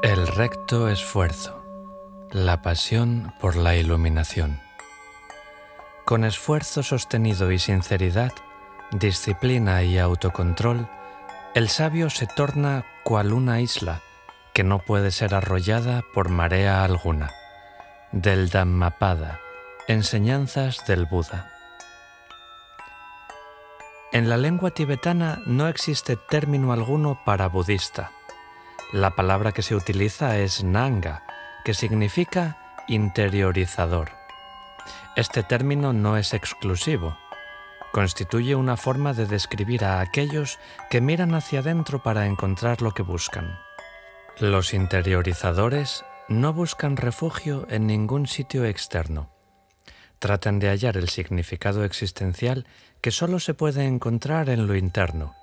El recto esfuerzo, la pasión por la iluminación. Con esfuerzo sostenido y sinceridad, disciplina y autocontrol, el sabio se torna cual una isla que no puede ser arrollada por marea alguna. Del Dhammapada, enseñanzas del Buda. En la lengua tibetana no existe término alguno para budista. La palabra que se utiliza es Nanga, que significa interiorizador. Este término no es exclusivo. Constituye una forma de describir a aquellos que miran hacia adentro para encontrar lo que buscan. Los interiorizadores no buscan refugio en ningún sitio externo. Tratan de hallar el significado existencial que solo se puede encontrar en lo interno.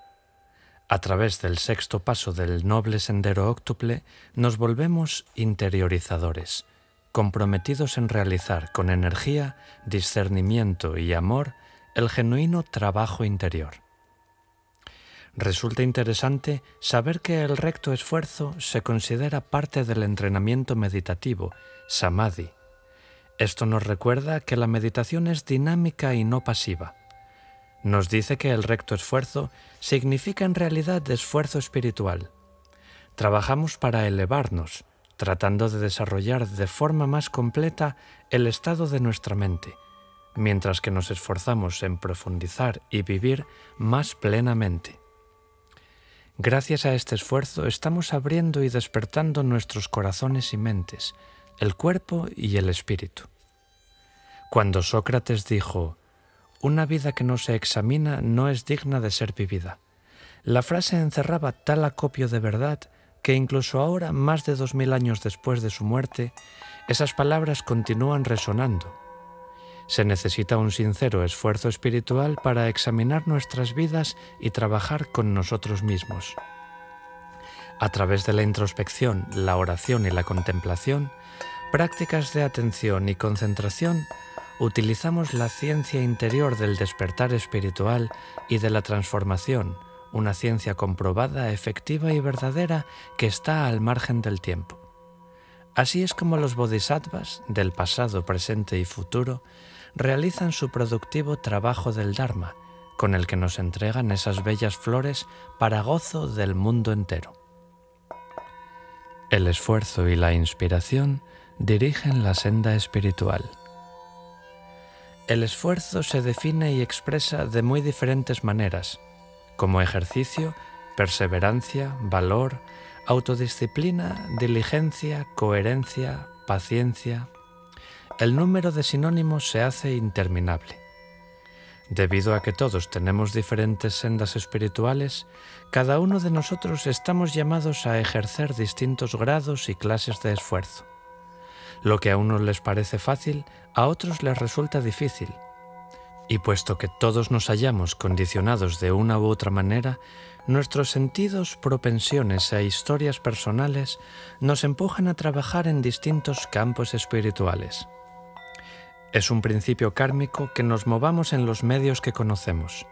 A través del sexto paso del noble sendero óctuple nos volvemos interiorizadores, comprometidos en realizar con energía, discernimiento y amor el genuino trabajo interior. Resulta interesante saber que el recto esfuerzo se considera parte del entrenamiento meditativo, samadhi. Esto nos recuerda que la meditación es dinámica y no pasiva. Nos dice que el recto esfuerzo significa en realidad esfuerzo espiritual. Trabajamos para elevarnos, tratando de desarrollar de forma más completa el estado de nuestra mente, mientras que nos esforzamos en profundizar y vivir más plenamente. Gracias a este esfuerzo estamos abriendo y despertando nuestros corazones y mentes, el cuerpo y el espíritu. Cuando Sócrates dijo: «Una vida que no se examina no es digna de ser vivida», la frase encerraba tal acopio de verdad que incluso ahora, más de 2000 años después de su muerte, esas palabras continúan resonando. Se necesita un sincero esfuerzo espiritual para examinar nuestras vidas y trabajar con nosotros mismos. A través de la introspección, la oración y la contemplación, prácticas de atención y concentración, utilizamos la ciencia interior del despertar espiritual y de la transformación, una ciencia comprobada, efectiva y verdadera que está al margen del tiempo. Así es como los bodhisattvas del pasado, presente y futuro realizan su productivo trabajo del Dharma, con el que nos entregan esas bellas flores para gozo del mundo entero. El esfuerzo y la inspiración dirigen la senda espiritual. El esfuerzo se define y expresa de muy diferentes maneras, como ejercicio, perseverancia, valor, autodisciplina, diligencia, coherencia, paciencia. El número de sinónimos se hace interminable. Debido a que todos tenemos diferentes sendas espirituales, cada uno de nosotros estamos llamados a ejercer distintos grados y clases de esfuerzo. Lo que a unos les parece fácil, a otros les resulta difícil. Y puesto que todos nos hallamos condicionados de una u otra manera, nuestros sentidos, propensiones e historias personales nos empujan a trabajar en distintos campos espirituales. Es un principio kármico que nos movamos en los medios que conocemos.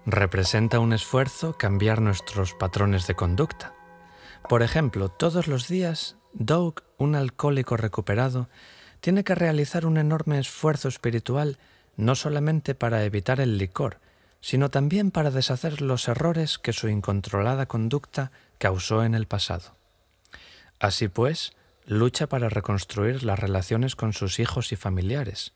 Representa un esfuerzo cambiar nuestros patrones de conducta. Por ejemplo, todos los días, Doug, un alcohólico recuperado, tiene que realizar un enorme esfuerzo espiritual no solamente para evitar el licor, sino también para deshacer los errores que su incontrolada conducta causó en el pasado. Así pues, lucha para reconstruir las relaciones con sus hijos y familiares.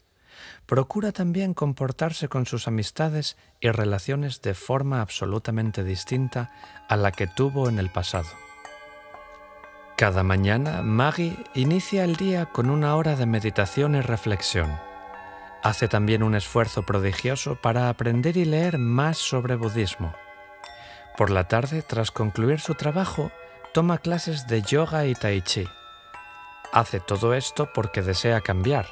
Procura también comportarse con sus amistades y relaciones de forma absolutamente distinta a la que tuvo en el pasado. Cada mañana, Maggie inicia el día con una hora de meditación y reflexión. Hace también un esfuerzo prodigioso para aprender y leer más sobre budismo. Por la tarde, tras concluir su trabajo, toma clases de yoga y tai chi. Hace todo esto porque desea cambiar.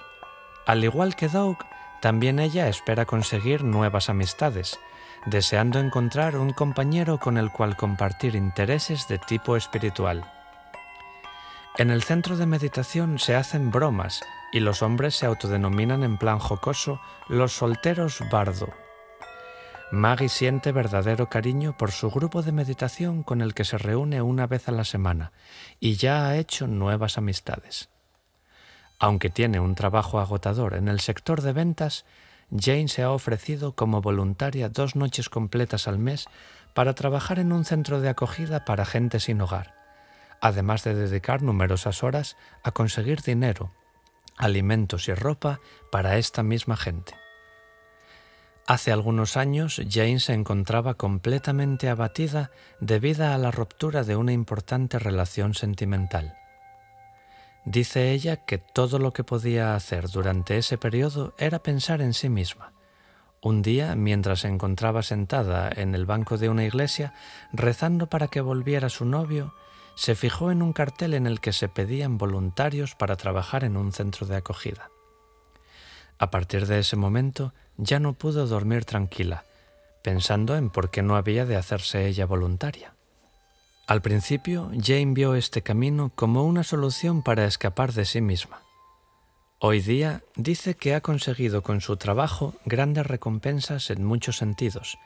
Al igual que Doug, también ella espera conseguir nuevas amistades, deseando encontrar un compañero con el cual compartir intereses de tipo espiritual. En el centro de meditación se hacen bromas y los hombres se autodenominan en plan jocoso los solteros bardo. Maggie siente verdadero cariño por su grupo de meditación con el que se reúne una vez a la semana y ya ha hecho nuevas amistades. Aunque tiene un trabajo agotador en el sector de ventas, Jane se ha ofrecido como voluntaria 2 noches completas al mes para trabajar en un centro de acogida para gente sin hogar, además de dedicar numerosas horas a conseguir dinero, alimentos y ropa para esta misma gente. Hace algunos años, Jane se encontraba completamente abatida debido a la ruptura de una importante relación sentimental. Dice ella que todo lo que podía hacer durante ese periodo era pensar en sí misma. Un día, mientras se encontraba sentada en el banco de una iglesia, rezando para que volviera su novio, se fijó en un cartel en el que se pedían voluntarios para trabajar en un centro de acogida. A partir de ese momento, ya no pudo dormir tranquila, pensando en por qué no había de hacerse ella voluntaria. Al principio, Jane vio este camino como una solución para escapar de sí misma. Hoy día dice que ha conseguido con su trabajo grandes recompensas en muchos sentidos,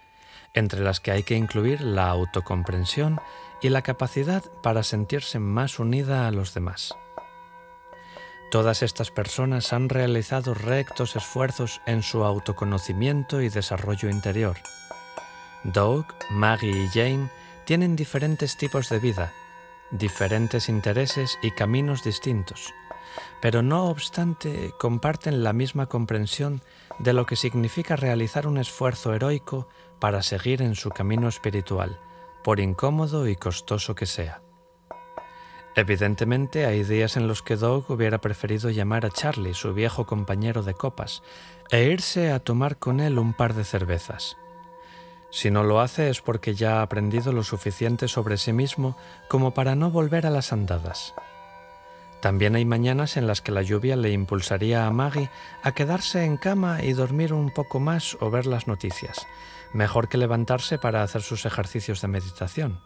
entre las que hay que incluir la autocomprensión y la capacidad para sentirse más unida a los demás. Todas estas personas han realizado rectos esfuerzos en su autoconocimiento y desarrollo interior. Doug, Maggie y Jane tienen diferentes tipos de vida, diferentes intereses y caminos distintos, pero no obstante comparten la misma comprensión de lo que significa realizar un esfuerzo heroico para seguir en su camino espiritual, por incómodo y costoso que sea. Evidentemente hay días en los que Doug hubiera preferido llamar a Charlie, su viejo compañero de copas, e irse a tomar con él un par de cervezas. Si no lo hace es porque ya ha aprendido lo suficiente sobre sí mismo como para no volver a las andadas. También hay mañanas en las que la lluvia le impulsaría a Maggie a quedarse en cama y dormir un poco más o ver las noticias, mejor que levantarse para hacer sus ejercicios de meditación.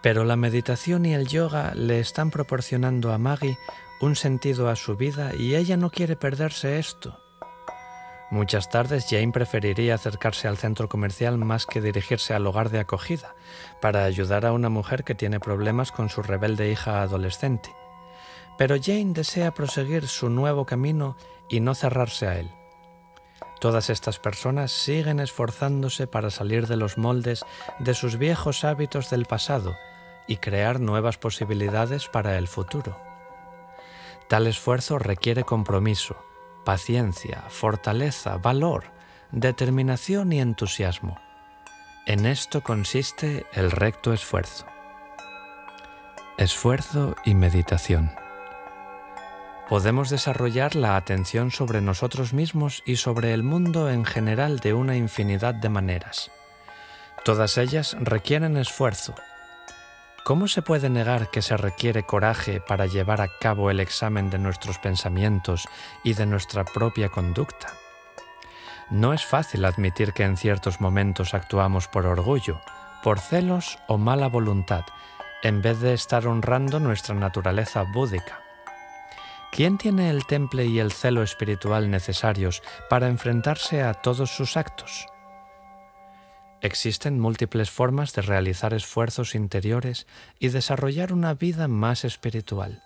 Pero la meditación y el yoga le están proporcionando a Maggie un sentido a su vida y ella no quiere perderse esto. Muchas tardes Jane preferiría acercarse al centro comercial más que dirigirse al hogar de acogida para ayudar a una mujer que tiene problemas con su rebelde hija adolescente. Pero Jane desea proseguir su nuevo camino y no cerrarse a él. Todas estas personas siguen esforzándose para salir de los moldes de sus viejos hábitos del pasado y crear nuevas posibilidades para el futuro. Tal esfuerzo requiere compromiso, paciencia, fortaleza, valor, determinación y entusiasmo. En esto consiste el recto esfuerzo. Esfuerzo y meditación. Podemos desarrollar la atención sobre nosotros mismos y sobre el mundo en general de una infinidad de maneras. Todas ellas requieren esfuerzo. ¿Cómo se puede negar que se requiere coraje para llevar a cabo el examen de nuestros pensamientos y de nuestra propia conducta? No es fácil admitir que en ciertos momentos actuamos por orgullo, por celos o mala voluntad, en vez de estar honrando nuestra naturaleza búdica. ¿Quién tiene el temple y el celo espiritual necesarios para enfrentarse a todos sus actos? Existen múltiples formas de realizar esfuerzos interiores y desarrollar una vida más espiritual.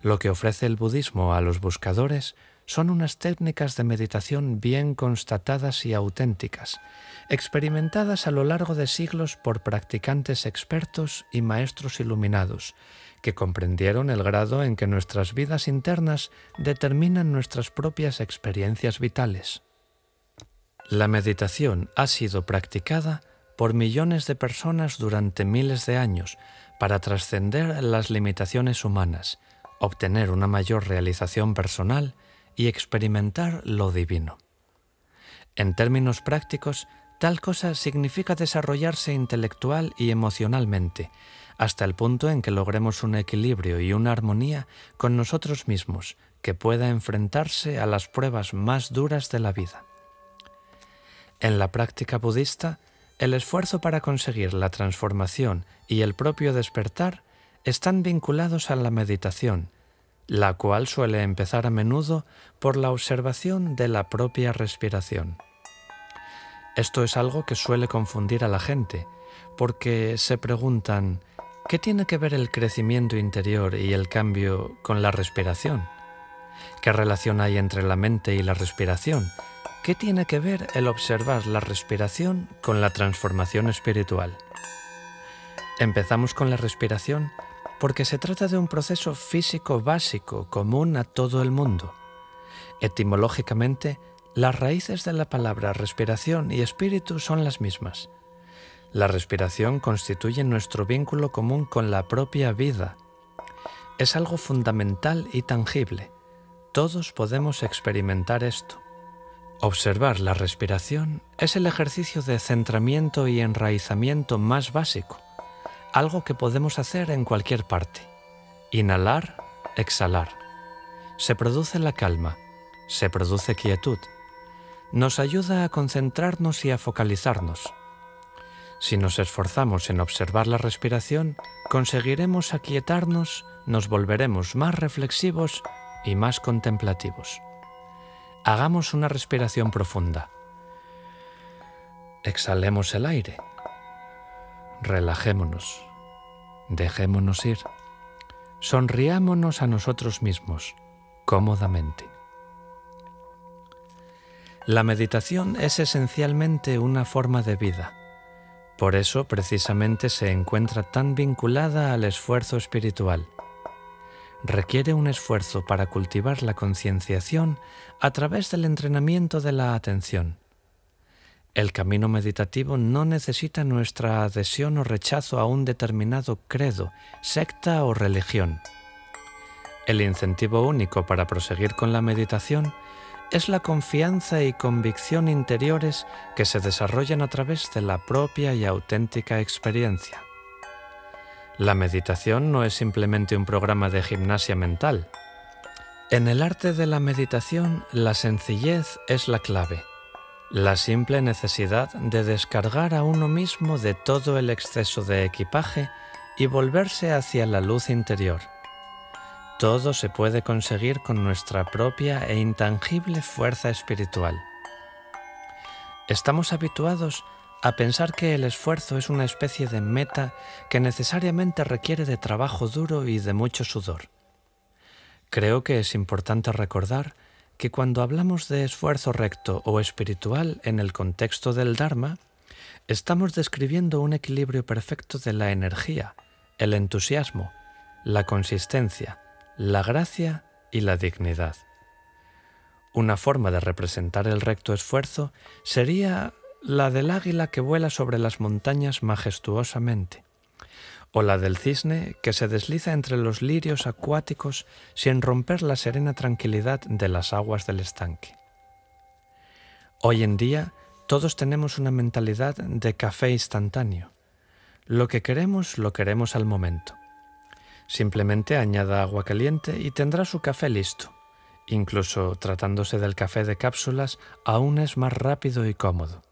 Lo que ofrece el budismo a los buscadores son unas técnicas de meditación bien constatadas y auténticas, experimentadas a lo largo de siglos por practicantes expertos y maestros iluminados, que comprendieron el grado en que nuestras vidas internas determinan nuestras propias experiencias vitales. La meditación ha sido practicada por millones de personas durante miles de años para trascender las limitaciones humanas, obtener una mayor realización personal y experimentar lo divino. En términos prácticos, tal cosa significa desarrollarse intelectual y emocionalmente, hasta el punto en que logremos un equilibrio y una armonía con nosotros mismos que pueda enfrentarse a las pruebas más duras de la vida. En la práctica budista, el esfuerzo para conseguir la transformación y el propio despertar están vinculados a la meditación, la cual suele empezar a menudo por la observación de la propia respiración. Esto es algo que suele confundir a la gente, porque se preguntan, ¿qué tiene que ver el crecimiento interior y el cambio con la respiración? ¿Qué relación hay entre la mente y la respiración? ¿Qué tiene que ver el observar la respiración con la transformación espiritual? Empezamos con la respiración porque se trata de un proceso físico básico común a todo el mundo. Etimológicamente, las raíces de la palabra respiración y espíritu son las mismas. La respiración constituye nuestro vínculo común con la propia vida. Es algo fundamental y tangible. Todos podemos experimentar esto. Observar la respiración es el ejercicio de centramiento y enraizamiento más básico, algo que podemos hacer en cualquier parte. Inhalar, exhalar. Se produce la calma, se produce quietud. Nos ayuda a concentrarnos y a focalizarnos. Si nos esforzamos en observar la respiración, conseguiremos aquietarnos, nos volveremos más reflexivos y más contemplativos. Hagamos una respiración profunda. Exhalemos el aire. Relajémonos. Dejémonos ir. Sonriámonos a nosotros mismos, cómodamente. La meditación es esencialmente una forma de vida. Por eso, precisamente, se encuentra tan vinculada al esfuerzo espiritual. Requiere un esfuerzo para cultivar la concienciación a través del entrenamiento de la atención. El camino meditativo no necesita nuestra adhesión o rechazo a un determinado credo, secta o religión. El incentivo único para proseguir con la meditación es la confianza y convicción interiores que se desarrollan a través de la propia y auténtica experiencia. La meditación no es simplemente un programa de gimnasia mental. En el arte de la meditación, la sencillez es la clave. La simple necesidad de descargar a uno mismo de todo el exceso de equipaje y volverse hacia la luz interior. Todo se puede conseguir con nuestra propia e intangible fuerza espiritual. Estamos habituados a pensar que el esfuerzo es una especie de meta que necesariamente requiere de trabajo duro y de mucho sudor. Creo que es importante recordar que cuando hablamos de esfuerzo recto o espiritual en el contexto del Dharma, estamos describiendo un equilibrio perfecto de la energía, el entusiasmo, la consistencia, la gracia y la dignidad. Una forma de representar el recto esfuerzo sería la del águila que vuela sobre las montañas majestuosamente, o la del cisne que se desliza entre los lirios acuáticos sin romper la serena tranquilidad de las aguas del estanque. Hoy en día todos tenemos una mentalidad de café instantáneo. Lo que queremos, lo queremos al momento. Simplemente añada agua caliente y tendrá su café listo. Incluso tratándose del café de cápsulas, aún es más rápido y cómodo.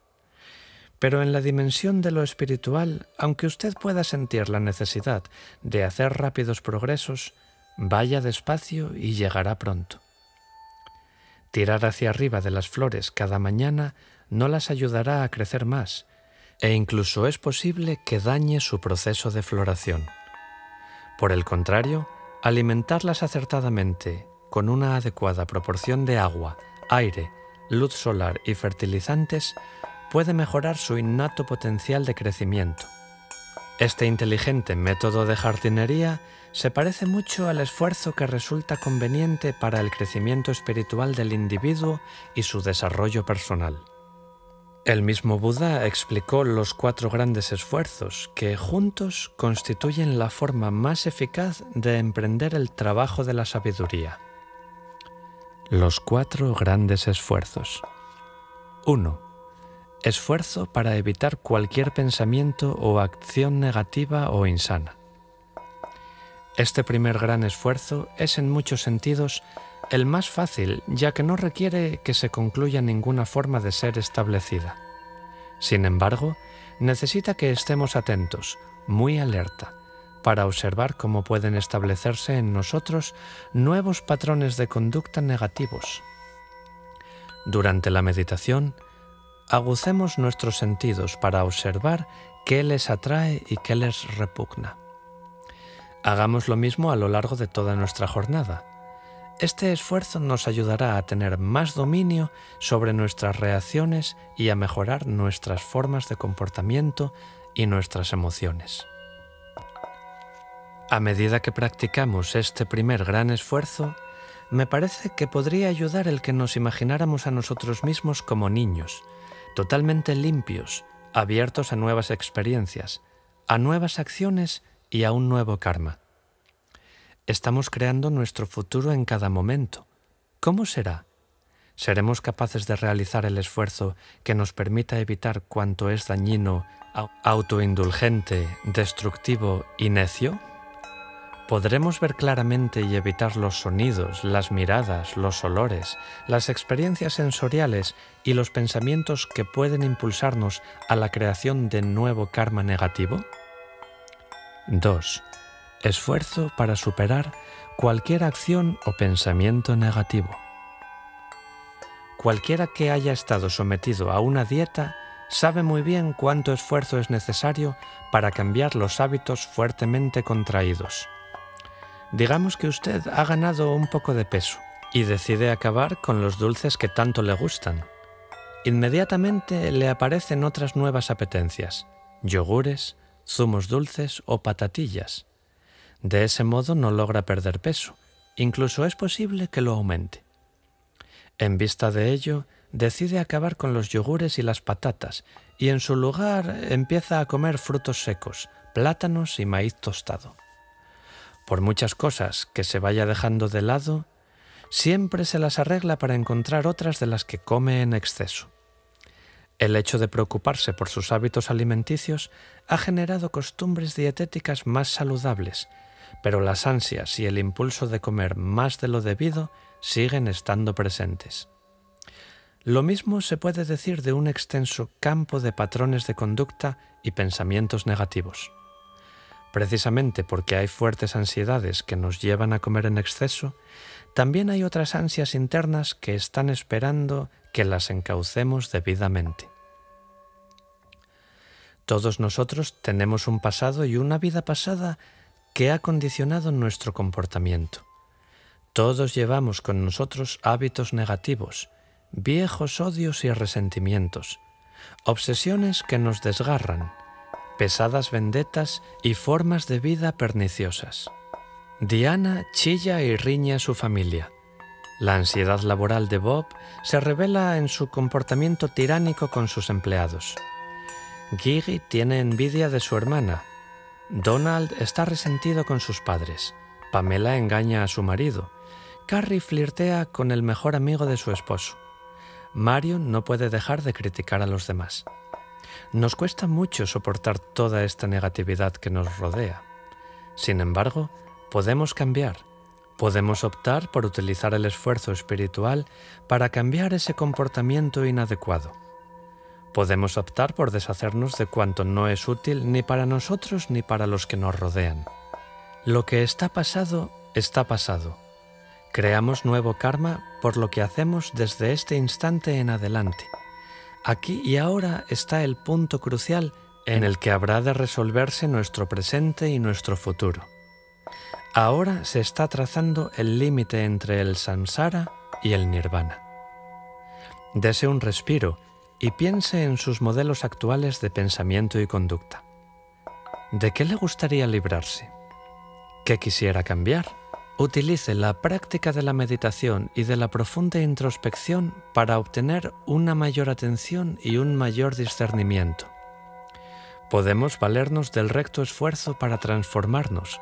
Pero en la dimensión de lo espiritual, aunque usted pueda sentir la necesidad de hacer rápidos progresos, vaya despacio y llegará pronto. Tirar hacia arriba de las flores cada mañana no las ayudará a crecer más, e incluso es posible que dañe su proceso de floración. Por el contrario, alimentarlas acertadamente, con una adecuada proporción de agua, aire, luz solar y fertilizantes, puede mejorar su innato potencial de crecimiento. Este inteligente método de jardinería se parece mucho al esfuerzo que resulta conveniente para el crecimiento espiritual del individuo y su desarrollo personal. El mismo Buda explicó los 4 grandes esfuerzos que juntos constituyen la forma más eficaz de emprender el trabajo de la sabiduría. Los 4 grandes esfuerzos. 1. Esfuerzo para evitar cualquier pensamiento o acción negativa o insana. Este primer gran esfuerzo es en muchos sentidos el más fácil, ya que no requiere que se concluya ninguna forma de ser establecida. Sin embargo, necesita que estemos atentos, muy alerta, para observar cómo pueden establecerse en nosotros nuevos patrones de conducta negativos. Durante la meditación, agucemos nuestros sentidos para observar qué les atrae y qué les repugna. Hagamos lo mismo a lo largo de toda nuestra jornada. Este esfuerzo nos ayudará a tener más dominio sobre nuestras reacciones y a mejorar nuestras formas de comportamiento y nuestras emociones. A medida que practicamos este primer gran esfuerzo, me parece que podría ayudar el que nos imagináramos a nosotros mismos como niños, totalmente limpios, abiertos a nuevas experiencias, a nuevas acciones y a un nuevo karma. Estamos creando nuestro futuro en cada momento. ¿Cómo será? ¿Seremos capaces de realizar el esfuerzo que nos permita evitar cuanto es dañino, autoindulgente, destructivo y necio? ¿Podremos ver claramente y evitar los sonidos, las miradas, los olores, las experiencias sensoriales y los pensamientos que pueden impulsarnos a la creación de nuevo karma negativo? 2. Esfuerzo para superar cualquier acción o pensamiento negativo. Cualquiera que haya estado sometido a una dieta sabe muy bien cuánto esfuerzo es necesario para cambiar los hábitos fuertemente contraídos. Digamos que usted ha ganado un poco de peso y decide acabar con los dulces que tanto le gustan. Inmediatamente le aparecen otras nuevas apetencias: yogures, zumos dulces o patatillas. De ese modo no logra perder peso, incluso es posible que lo aumente. En vista de ello, decide acabar con los yogures y las patatas y en su lugar empieza a comer frutos secos, plátanos y maíz tostado. Por muchas cosas que se vaya dejando de lado, siempre se las arregla para encontrar otras de las que come en exceso. El hecho de preocuparse por sus hábitos alimenticios ha generado costumbres dietéticas más saludables, pero las ansias y el impulso de comer más de lo debido siguen estando presentes. Lo mismo se puede decir de un extenso campo de patrones de conducta y pensamientos negativos. Precisamente porque hay fuertes ansiedades que nos llevan a comer en exceso, también hay otras ansias internas que están esperando que las encaucemos debidamente. Todos nosotros tenemos un pasado y una vida pasada que ha condicionado nuestro comportamiento. Todos llevamos con nosotros hábitos negativos, viejos odios y resentimientos, obsesiones que nos desgarran, pesadas vendetas y formas de vida perniciosas. Diana chilla y riñe a su familia. La ansiedad laboral de Bob se revela en su comportamiento tiránico con sus empleados. Gigi tiene envidia de su hermana. Donald está resentido con sus padres. Pamela engaña a su marido. Carrie flirtea con el mejor amigo de su esposo. Marion no puede dejar de criticar a los demás. Nos cuesta mucho soportar toda esta negatividad que nos rodea. Sin embargo, podemos cambiar. Podemos optar por utilizar el esfuerzo espiritual para cambiar ese comportamiento inadecuado. Podemos optar por deshacernos de cuanto no es útil ni para nosotros ni para los que nos rodean. Lo que está pasado, está pasado. Creamos nuevo karma por lo que hacemos desde este instante en adelante. Aquí y ahora está el punto crucial en el que habrá de resolverse nuestro presente y nuestro futuro. Ahora se está trazando el límite entre el samsara y el nirvana. Dese un respiro y piense en sus modelos actuales de pensamiento y conducta. ¿De qué le gustaría librarse? ¿Qué quisiera cambiar? Utilice la práctica de la meditación y de la profunda introspección para obtener una mayor atención y un mayor discernimiento. Podemos valernos del recto esfuerzo para transformarnos,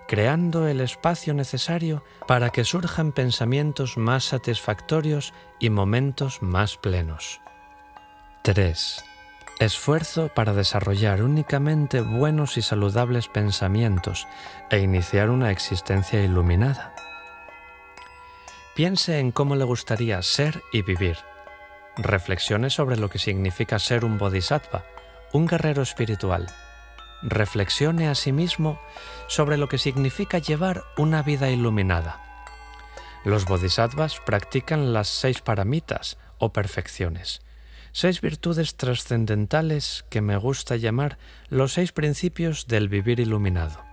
creando el espacio necesario para que surjan pensamientos más satisfactorios y momentos más plenos. 3. Esfuerzo para desarrollar únicamente buenos y saludables pensamientos e iniciar una existencia iluminada. Piense en cómo le gustaría ser y vivir. Reflexione sobre lo que significa ser un bodhisattva, un guerrero espiritual. Reflexione asimismo sobre lo que significa llevar una vida iluminada. Los bodhisattvas practican las 6 paramitas o perfecciones. 6 virtudes trascendentales que me gusta llamar los 6 principios del vivir iluminado.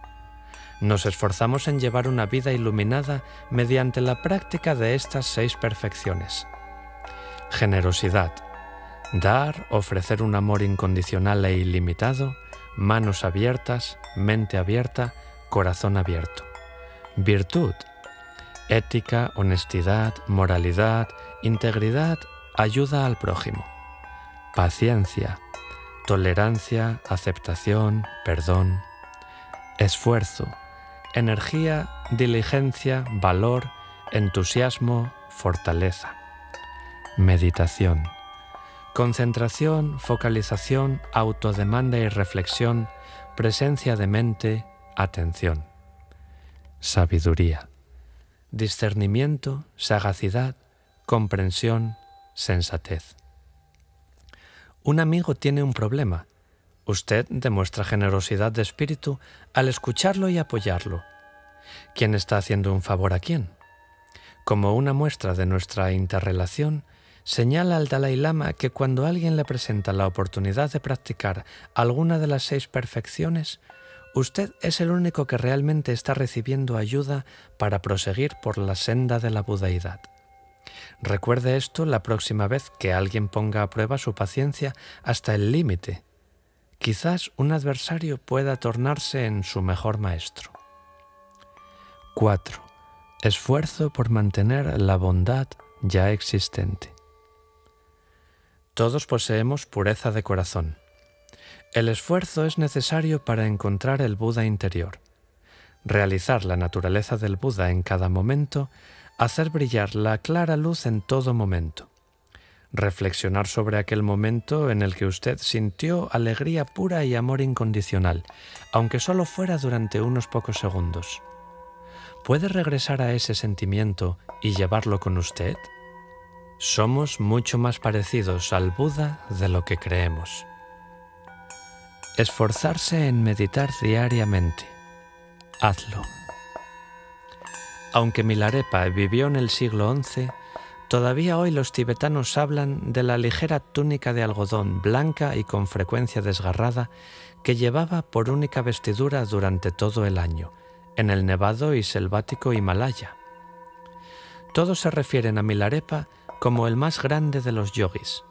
Nos esforzamos en llevar una vida iluminada mediante la práctica de estas 6 perfecciones. Generosidad. Dar, ofrecer un amor incondicional e ilimitado, manos abiertas, mente abierta, corazón abierto. Virtud. Ética, honestidad, moralidad, integridad, ayuda al prójimo. Paciencia, tolerancia, aceptación, perdón. Esfuerzo, energía, diligencia, valor, entusiasmo, fortaleza. Meditación, concentración, focalización, autodemanda y reflexión, presencia de mente, atención. Sabiduría, discernimiento, sagacidad, comprensión, sensatez. Un amigo tiene un problema. Usted demuestra generosidad de espíritu al escucharlo y apoyarlo. ¿Quién está haciendo un favor a quién? Como una muestra de nuestra interrelación, señala al Dalai Lama que cuando alguien le presenta la oportunidad de practicar alguna de las 6 perfecciones, usted es el único que realmente está recibiendo ayuda para proseguir por la senda de la budeidad. Recuerde esto la próxima vez que alguien ponga a prueba su paciencia hasta el límite. Quizás un adversario pueda tornarse en su mejor maestro. 4. Esfuerzo por mantener la bondad ya existente. Todos poseemos pureza de corazón. El esfuerzo es necesario para encontrar el Buda interior. Realizar la naturaleza del Buda en cada momento, hacer brillar la clara luz en todo momento. Reflexionar sobre aquel momento en el que usted sintió alegría pura y amor incondicional, aunque solo fuera durante unos pocos segundos. ¿Puede regresar a ese sentimiento y llevarlo con usted? Somos mucho más parecidos al Buda de lo que creemos. Esforzarse en meditar diariamente. Hazlo. Aunque Milarepa vivió en el siglo XI, todavía hoy los tibetanos hablan de la ligera túnica de algodón blanca y con frecuencia desgarrada que llevaba por única vestidura durante todo el año, en el nevado y selvático Himalaya. Todos se refieren a Milarepa como el más grande de los yogis.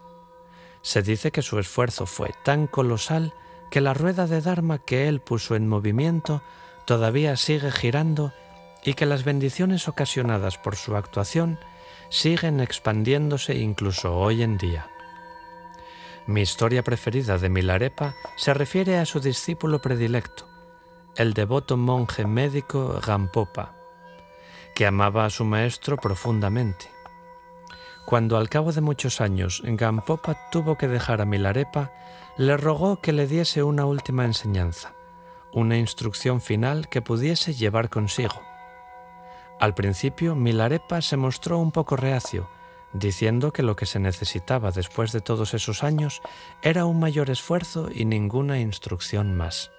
Se dice que su esfuerzo fue tan colosal que la rueda de Dharma que él puso en movimiento todavía sigue girando y que las bendiciones ocasionadas por su actuación siguen expandiéndose incluso hoy en día. Mi historia preferida de Milarepa se refiere a su discípulo predilecto, el devoto monje médico Gampopa, que amaba a su maestro profundamente. Cuando al cabo de muchos años Gampopa tuvo que dejar a Milarepa, le rogó que le diese una última enseñanza, una instrucción final que pudiese llevar consigo. Al principio, Milarepa se mostró un poco reacio, diciendo que lo que se necesitaba después de todos esos años era un mayor esfuerzo y ninguna instrucción más.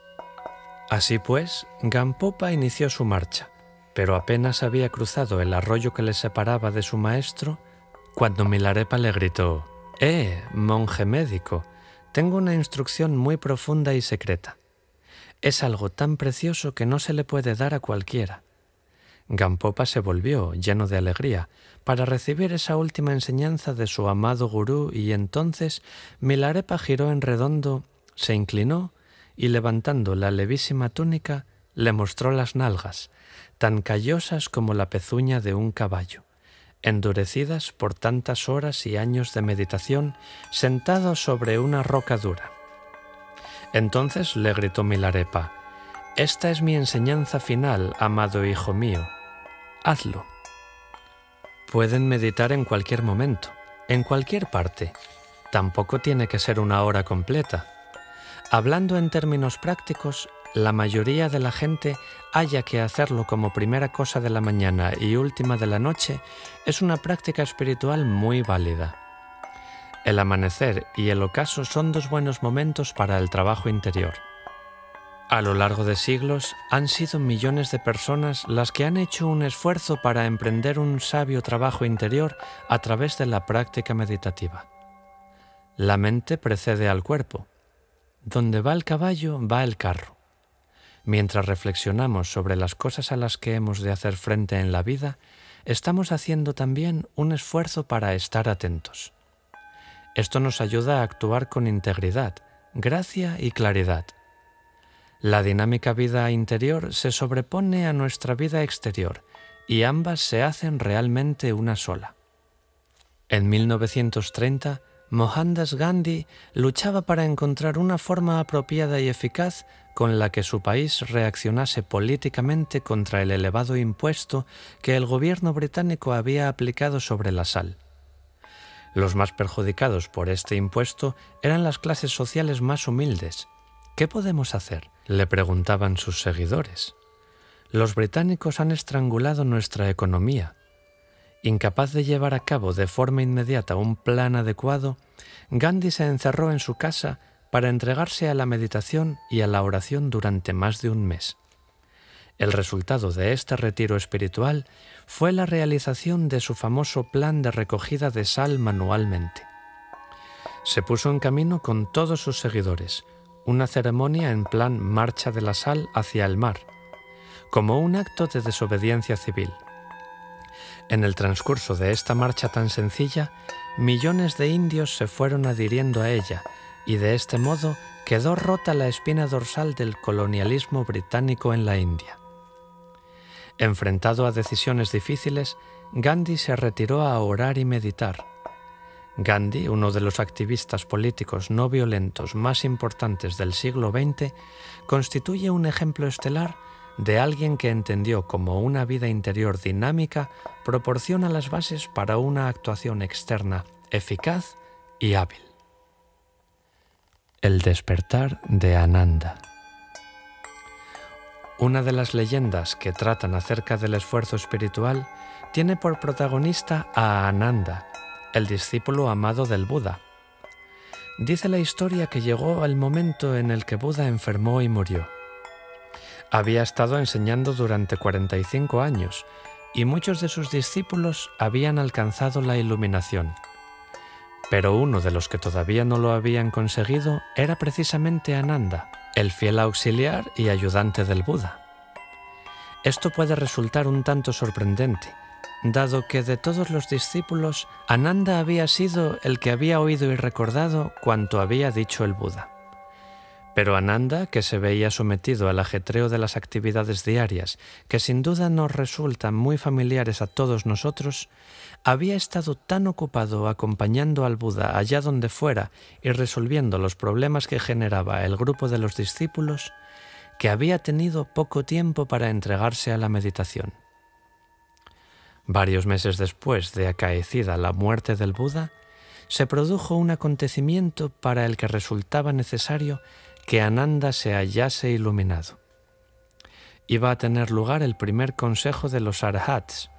Así pues, Gampopa inició su marcha, pero apenas había cruzado el arroyo que le separaba de su maestro, cuando Milarepa le gritó: monje médico, tengo una instrucción muy profunda y secreta. Es algo tan precioso que no se le puede dar a cualquiera. Gampopa se volvió, lleno de alegría, para recibir esa última enseñanza de su amado gurú y entonces Milarepa giró en redondo, se inclinó y levantando la levísima túnica le mostró las nalgas, tan callosas como la pezuña de un caballo, endurecidas por tantas horas y años de meditación sentado sobre una roca dura. Entonces le gritó Milarepa: «Esta es mi enseñanza final, amado hijo mío. Hazlo». Pueden meditar en cualquier momento, en cualquier parte. Tampoco tiene que ser una hora completa. Hablando en términos prácticos, la mayoría de la gente halla que hacerlo como primera cosa de la mañana y última de la noche es una práctica espiritual muy válida. El amanecer y el ocaso son dos buenos momentos para el trabajo interior. A lo largo de siglos han sido millones de personas las que han hecho un esfuerzo para emprender un sabio trabajo interior a través de la práctica meditativa. La mente precede al cuerpo. Donde va el caballo, va el carro. Mientras reflexionamos sobre las cosas a las que hemos de hacer frente en la vida, estamos haciendo también un esfuerzo para estar atentos. Esto nos ayuda a actuar con integridad, gracia y claridad. La dinámica vida interior se sobrepone a nuestra vida exterior y ambas se hacen realmente una sola. En 1930, Mohandas Gandhi luchaba para encontrar una forma apropiada y eficaz con la que su país reaccionase políticamente contra el elevado impuesto que el gobierno británico había aplicado sobre la sal. Los más perjudicados por este impuesto eran las clases sociales más humildes. ¿Qué podemos hacer?, le preguntaban sus seguidores. Los británicos han estrangulado nuestra economía. Incapaz de llevar a cabo de forma inmediata un plan adecuado, Gandhi se encerró en su casa para entregarse a la meditación y a la oración durante más de un mes. El resultado de este retiro espiritual fue la realización de su famoso plan de recogida de sal manualmente. Se puso en camino con todos sus seguidores, una ceremonia en plan marcha de la sal hacia el mar, como un acto de desobediencia civil. En el transcurso de esta marcha tan sencilla, millones de indios se fueron adhiriendo a ella y de este modo quedó rota la espina dorsal del colonialismo británico en la India. Enfrentado a decisiones difíciles, Gandhi se retiró a orar y meditar. Gandhi, uno de los activistas políticos no violentos más importantes del siglo XX, constituye un ejemplo estelar de alguien que entendió cómo una vida interior dinámica proporciona las bases para una actuación externa eficaz y hábil. El despertar de Ananda. Una de las leyendas que tratan acerca del esfuerzo espiritual tiene por protagonista a Ananda, el discípulo amado del Buda. Dice la historia que llegó el momento en el que Buda enfermó y murió. Había estado enseñando durante 45 años y muchos de sus discípulos habían alcanzado la iluminación. Pero uno de los que todavía no lo habían conseguido era precisamente Ananda, el fiel auxiliar y ayudante del Buda. Esto puede resultar un tanto sorprendente, dado que de todos los discípulos, Ananda había sido el que había oído y recordado cuanto había dicho el Buda. Pero Ananda, que se veía sometido al ajetreo de las actividades diarias, que sin duda nos resultan muy familiares a todos nosotros, había estado tan ocupado acompañando al Buda allá donde fuera y resolviendo los problemas que generaba el grupo de los discípulos, que había tenido poco tiempo para entregarse a la meditación. Varios meses después de acaecida la muerte del Buda, se produjo un acontecimiento para el que resultaba necesario que Ananda se hallase iluminado. Iba a tener lugar el primer consejo de los Arhats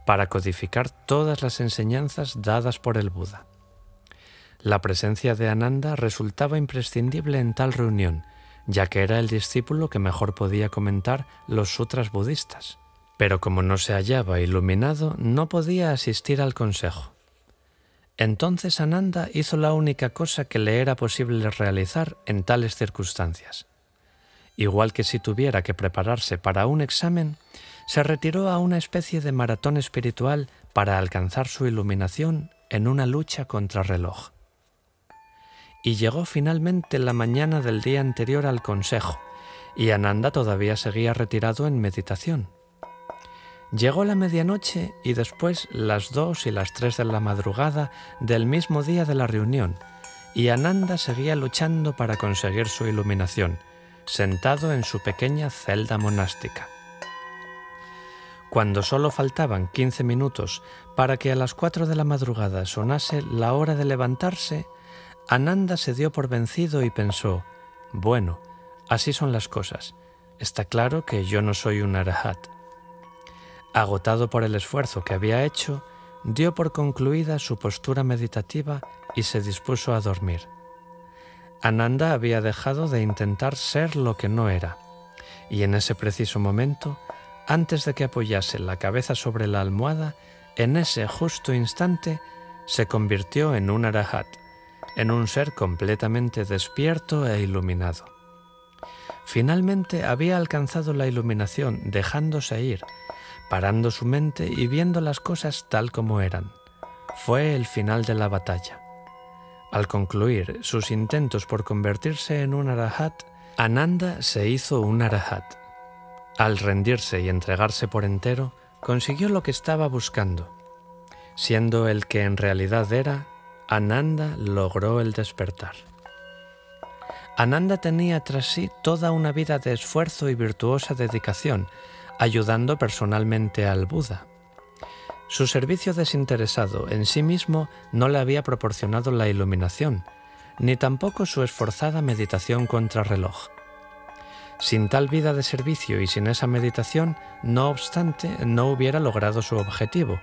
para codificar todas las enseñanzas dadas por el Buda. La presencia de Ananda resultaba imprescindible en tal reunión, ya que era el discípulo que mejor podía comentar los sutras budistas. Pero como no se hallaba iluminado, no podía asistir al consejo. Entonces Ananda hizo la única cosa que le era posible realizar en tales circunstancias. Igual que si tuviera que prepararse para un examen, se retiró a una especie de maratón espiritual para alcanzar su iluminación en una lucha contra reloj. Y llegó finalmente la mañana del día anterior al consejo, y Ananda todavía seguía retirado en meditación. Llegó la medianoche y después las 2 y las 3 de la madrugada del mismo día de la reunión, y Ananda seguía luchando para conseguir su iluminación, sentado en su pequeña celda monástica. Cuando solo faltaban 15 minutos para que a las 4 de la madrugada sonase la hora de levantarse, Ananda se dio por vencido y pensó: bueno, así son las cosas. Está claro que yo no soy un arahat. Agotado por el esfuerzo que había hecho, dio por concluida su postura meditativa y se dispuso a dormir. Ananda había dejado de intentar ser lo que no era, y en ese preciso momento, antes de que apoyase la cabeza sobre la almohada, en ese justo instante se convirtió en un arahat, en un ser completamente despierto e iluminado. Finalmente había alcanzado la iluminación, dejándose ir, parando su mente y viendo las cosas tal como eran. Fue el final de la batalla. Al concluir sus intentos por convertirse en un arahat, Ananda se hizo un arahat. Al rendirse y entregarse por entero, consiguió lo que estaba buscando. Siendo el que en realidad era, Ananda logró el despertar. Ananda tenía tras sí toda una vida de esfuerzo y virtuosa dedicación, ayudando personalmente al Buda. Su servicio desinteresado en sí mismo no le había proporcionado la iluminación, ni tampoco su esforzada meditación contrarreloj. Sin tal vida de servicio y sin esa meditación, no obstante, no hubiera logrado su objetivo,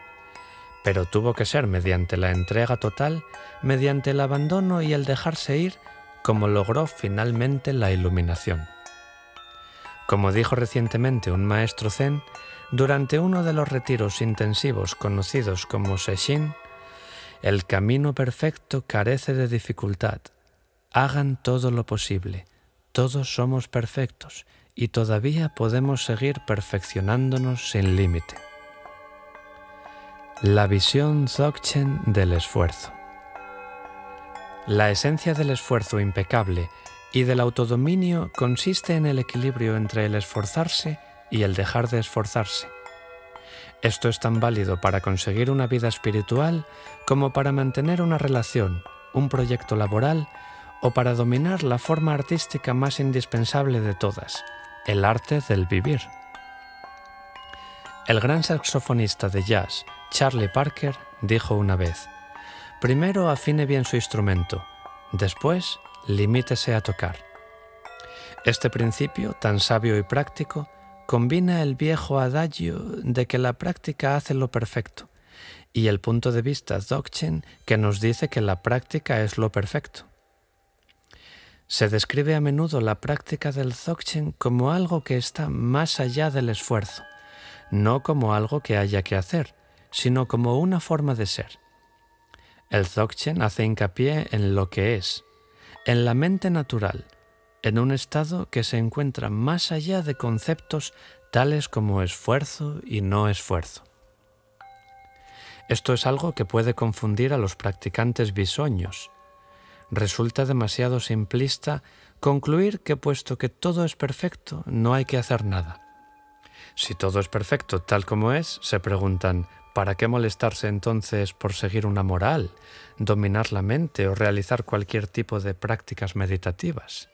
pero tuvo que ser mediante la entrega total, mediante el abandono y el dejarse ir, como logró finalmente la iluminación. Como dijo recientemente un maestro zen, durante uno de los retiros intensivos conocidos como Sesshin, el camino perfecto carece de dificultad. Hagan todo lo posible. Todos somos perfectos y todavía podemos seguir perfeccionándonos sin límite. La visión Dzogchen del esfuerzo. La esencia del esfuerzo impecable y del autodominio consiste en el equilibrio entre el esforzarse y el dejar de esforzarse. Esto es tan válido para conseguir una vida espiritual como para mantener una relación, un proyecto laboral o para dominar la forma artística más indispensable de todas, el arte del vivir. El gran saxofonista de jazz, Charlie Parker, dijo una vez: primero afine bien su instrumento, después limítese a tocar. Este principio, tan sabio y práctico, combina el viejo adagio de que la práctica hace lo perfecto y el punto de vista Dzogchen que nos dice que la práctica es lo perfecto. Se describe a menudo la práctica del Dzogchen como algo que está más allá del esfuerzo, no como algo que haya que hacer, sino como una forma de ser. El Dzogchen hace hincapié en lo que es, en la mente natural, en un estado que se encuentra más allá de conceptos tales como esfuerzo y no esfuerzo. Esto es algo que puede confundir a los practicantes bisoños. Resulta demasiado simplista concluir que puesto que todo es perfecto, no hay que hacer nada. Si todo es perfecto tal como es, se preguntan, ¿para qué molestarse entonces por seguir una moral, dominar la mente o realizar cualquier tipo de prácticas meditativas?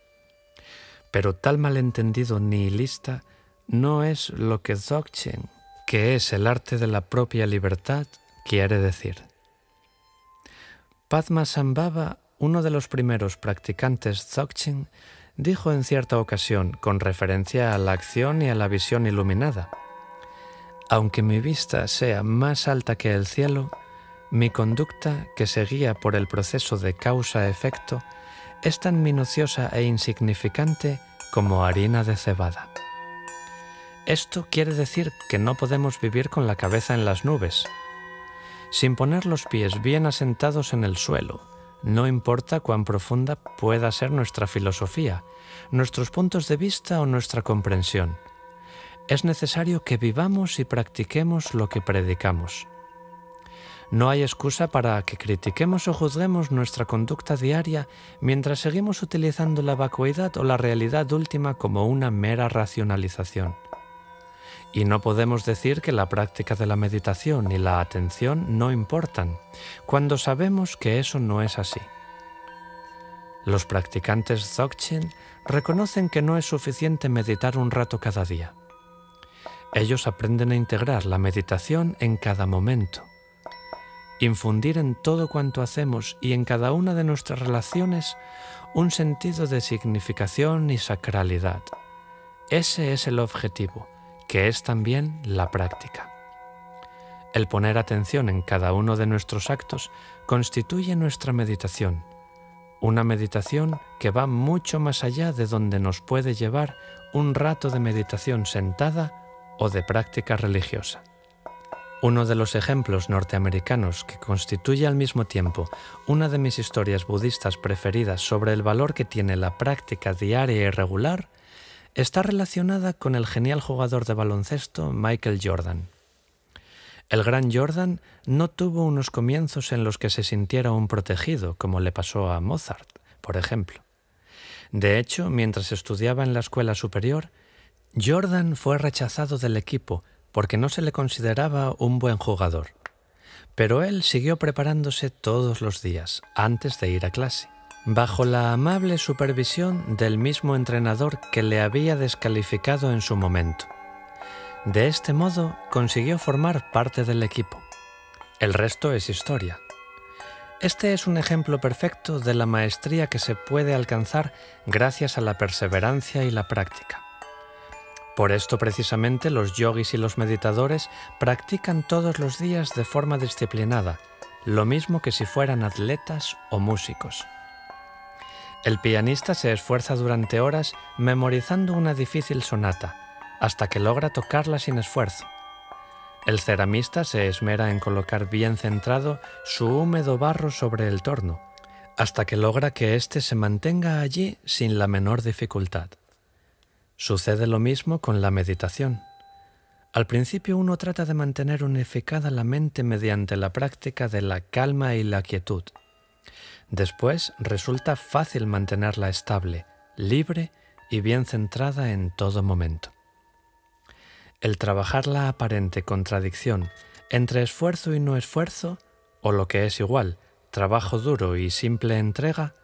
Pero tal malentendido nihilista no es lo que Dzogchen, que es el arte de la propia libertad, quiere decir. Padmasambhava, uno de los primeros practicantes Dzogchen, dijo en cierta ocasión, con referencia a la acción y a la visión iluminada: aunque mi vista sea más alta que el cielo, mi conducta, que se guía por el proceso de causa-efecto, es tan minuciosa e insignificante como harina de cebada. Esto quiere decir que no podemos vivir con la cabeza en las nubes. Sin poner los pies bien asentados en el suelo, no importa cuán profunda pueda ser nuestra filosofía, nuestros puntos de vista o nuestra comprensión. Es necesario que vivamos y practiquemos lo que predicamos. No hay excusa para que critiquemos o juzguemos nuestra conducta diaria mientras seguimos utilizando la vacuidad o la realidad última como una mera racionalización. Y no podemos decir que la práctica de la meditación y la atención no importan, cuando sabemos que eso no es así. Los practicantes Dzogchen reconocen que no es suficiente meditar un rato cada día. Ellos aprenden a integrar la meditación en cada momento, infundir en todo cuanto hacemos y en cada una de nuestras relaciones un sentido de significación y sacralidad. Ese es el objetivo, que es también la práctica. El poner atención en cada uno de nuestros actos constituye nuestra meditación, una meditación que va mucho más allá de donde nos puede llevar un rato de meditación sentada o de práctica religiosa. Uno de los ejemplos norteamericanos que constituye al mismo tiempo una de mis historias budistas preferidas sobre el valor que tiene la práctica diaria y regular está relacionada con el genial jugador de baloncesto Michael Jordan. El gran Jordan no tuvo unos comienzos en los que se sintiera un protegido, como le pasó a Mozart, por ejemplo. De hecho, mientras estudiaba en la escuela superior, Jordan fue rechazado del equipo porque no se le consideraba un buen jugador. Pero él siguió preparándose todos los días, antes de ir a clase, bajo la amable supervisión del mismo entrenador que le había descalificado en su momento. De este modo, consiguió formar parte del equipo. El resto es historia. Este es un ejemplo perfecto de la maestría que se puede alcanzar gracias a la perseverancia y la práctica. Por esto precisamente los yogis y los meditadores practican todos los días de forma disciplinada, lo mismo que si fueran atletas o músicos. El pianista se esfuerza durante horas memorizando una difícil sonata, hasta que logra tocarla sin esfuerzo. El ceramista se esmera en colocar bien centrado su húmedo barro sobre el torno, hasta que logra que éste se mantenga allí sin la menor dificultad. Sucede lo mismo con la meditación. Al principio uno trata de mantener unificada la mente mediante la práctica de la calma y la quietud. Después resulta fácil mantenerla estable, libre y bien centrada en todo momento. El trabajar la aparente contradicción entre esfuerzo y no esfuerzo, o lo que es igual, trabajo duro y simple entrega,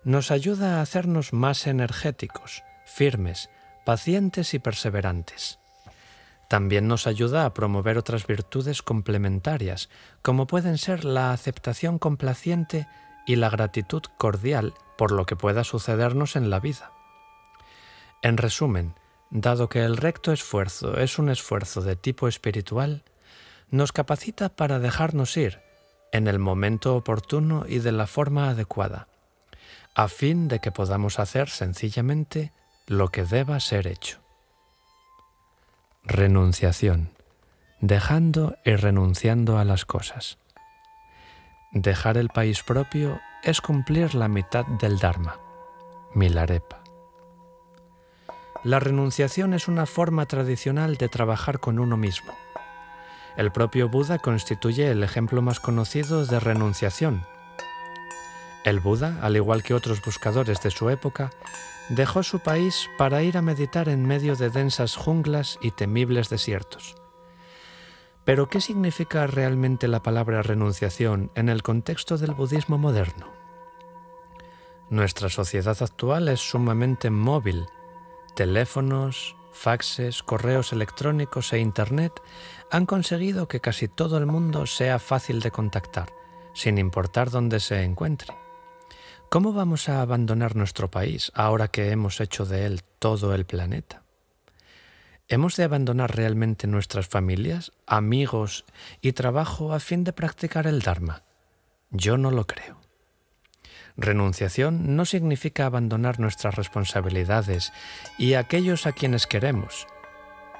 nos ayuda a hacernos más energéticos, firmes, pacientes y perseverantes. También nos ayuda a promover otras virtudes complementarias, como pueden ser la aceptación complaciente y la gratitud cordial por lo que pueda sucedernos en la vida. En resumen, dado que el recto esfuerzo es un esfuerzo de tipo espiritual, nos capacita para dejarnos ir en el momento oportuno y de la forma adecuada, a fin de que podamos hacer sencillamente lo que deba ser hecho. Renunciación. Dejando y renunciando a las cosas. Dejar el país propio es cumplir la mitad del Dharma. Milarepa. La renunciación es una forma tradicional de trabajar con uno mismo. El propio Buda constituye el ejemplo más conocido de renunciación. El Buda, al igual que otros buscadores de su época, dejó su país para ir a meditar en medio de densas junglas y temibles desiertos. Pero, ¿qué significa realmente la palabra renunciación en el contexto del budismo moderno? Nuestra sociedad actual es sumamente móvil. Teléfonos, faxes, correos electrónicos e Internet han conseguido que casi todo el mundo sea fácil de contactar, sin importar dónde se encuentre. ¿Cómo vamos a abandonar nuestro país ahora que hemos hecho de él todo el planeta? ¿Hemos de abandonar realmente nuestras familias, amigos y trabajo a fin de practicar el Dharma? Yo no lo creo. Renunciación no significa abandonar nuestras responsabilidades y aquellos a quienes queremos.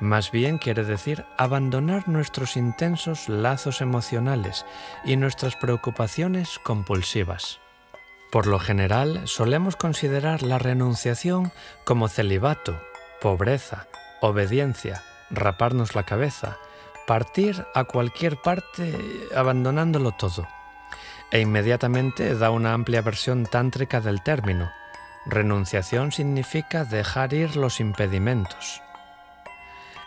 Más bien quiere decir abandonar nuestros intensos lazos emocionales y nuestras preocupaciones compulsivas. Por lo general, solemos considerar la renunciación como celibato, pobreza, obediencia, raparnos la cabeza, partir a cualquier parte abandonándolo todo. E inmediatamente da una amplia versión tántrica del término. Renunciación significa dejar ir los impedimentos.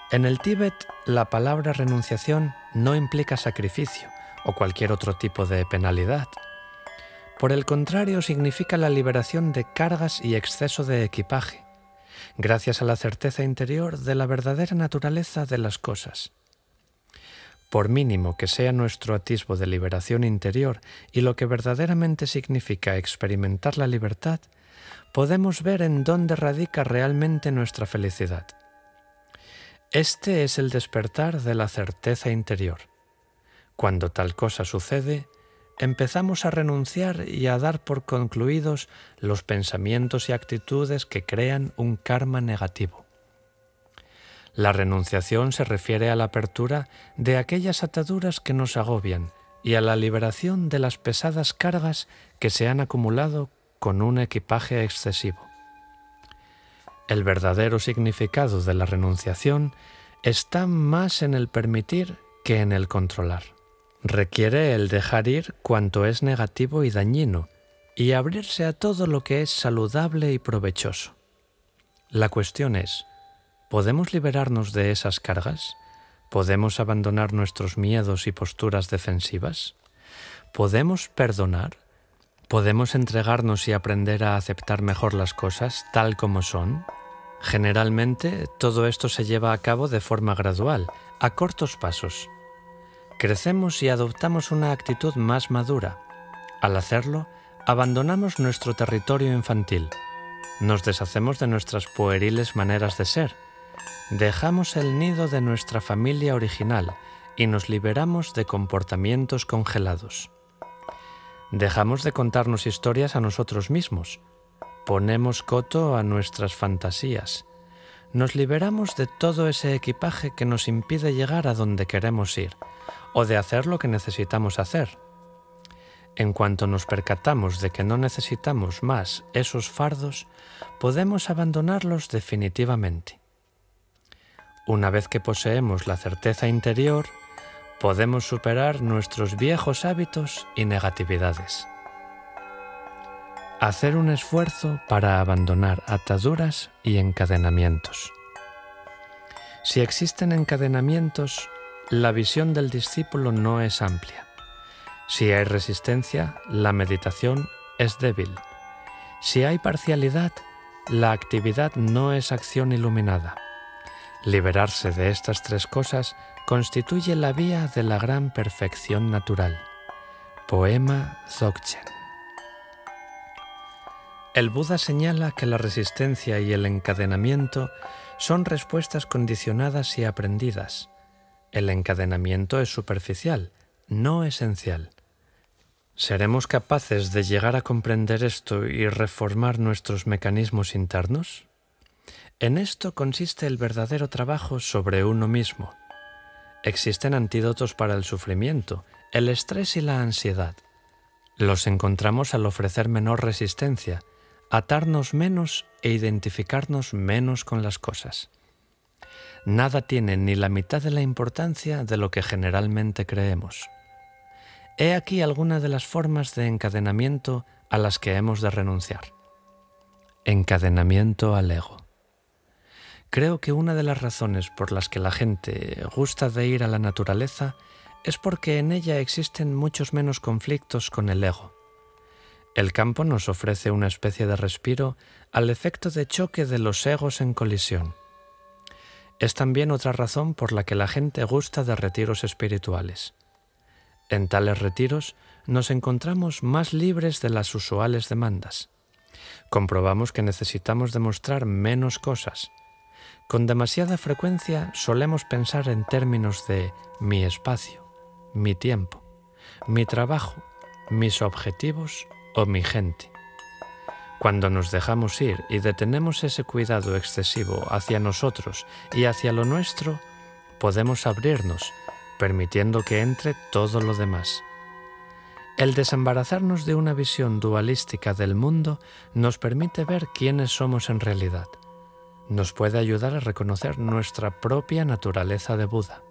En el Tíbet, la palabra renunciación no implica sacrificio o cualquier otro tipo de penalidad. Por el contrario, significa la liberación de cargas y exceso de equipaje, gracias a la certeza interior de la verdadera naturaleza de las cosas. Por mínimo que sea nuestro atisbo de liberación interior y lo que verdaderamente significa experimentar la libertad, podemos ver en dónde radica realmente nuestra felicidad. Este es el despertar de la certeza interior. Cuando tal cosa sucede, empezamos a renunciar y a dar por concluidos los pensamientos y actitudes que crean un karma negativo. La renunciación se refiere a la apertura de aquellas ataduras que nos agobian y a la liberación de las pesadas cargas que se han acumulado con un equipaje excesivo. El verdadero significado de la renunciación está más en el permitir que en el controlar. Requiere el dejar ir cuanto es negativo y dañino y abrirse a todo lo que es saludable y provechoso. La cuestión es, ¿podemos liberarnos de esas cargas? ¿Podemos abandonar nuestros miedos y posturas defensivas? ¿Podemos perdonar? ¿Podemos entregarnos y aprender a aceptar mejor las cosas tal como son? Generalmente, todo esto se lleva a cabo de forma gradual, a cortos pasos. Crecemos y adoptamos una actitud más madura. Al hacerlo, abandonamos nuestro territorio infantil. Nos deshacemos de nuestras pueriles maneras de ser. Dejamos el nido de nuestra familia original y nos liberamos de comportamientos congelados. Dejamos de contarnos historias a nosotros mismos. Ponemos coto a nuestras fantasías. Nos liberamos de todo ese equipaje que nos impide llegar a donde queremos ir o de hacer lo que necesitamos hacer. En cuanto nos percatamos de que no necesitamos más esos fardos, podemos abandonarlos definitivamente. Una vez que poseemos la certeza interior, podemos superar nuestros viejos hábitos y negatividades. Hacer un esfuerzo para abandonar ataduras y encadenamientos. Si existen encadenamientos, la visión del discípulo no es amplia. Si hay resistencia, la meditación es débil. Si hay parcialidad, la actividad no es acción iluminada. Liberarse de estas tres cosas constituye la vía de la gran perfección natural. Poema Dzogchen. El Buda señala que la resistencia y el encadenamiento son respuestas condicionadas y aprendidas. El encadenamiento es superficial, no esencial. ¿Seremos capaces de llegar a comprender esto y reformar nuestros mecanismos internos? En esto consiste el verdadero trabajo sobre uno mismo. Existen antídotos para el sufrimiento, el estrés y la ansiedad. Los encontramos al ofrecer menor resistencia, atarnos menos e identificarnos menos con las cosas. Nada tiene ni la mitad de la importancia de lo que generalmente creemos. He aquí algunas de las formas de encadenamiento a las que hemos de renunciar. Encadenamiento al ego. Creo que una de las razones por las que la gente gusta de ir a la naturaleza es porque en ella existen muchos menos conflictos con el ego. El campo nos ofrece una especie de respiro al efecto de choque de los egos en colisión. Es también otra razón por la que la gente gusta de retiros espirituales. En tales retiros nos encontramos más libres de las usuales demandas. Comprobamos que necesitamos demostrar menos cosas. Con demasiada frecuencia solemos pensar en términos de mi espacio, mi tiempo, mi trabajo, mis objetivos o mi gente. Cuando nos dejamos ir y detenemos ese cuidado excesivo hacia nosotros y hacia lo nuestro, podemos abrirnos, permitiendo que entre todo lo demás. El desembarazarnos de una visión dualística del mundo nos permite ver quiénes somos en realidad. Nos puede ayudar a reconocer nuestra propia naturaleza de Buda.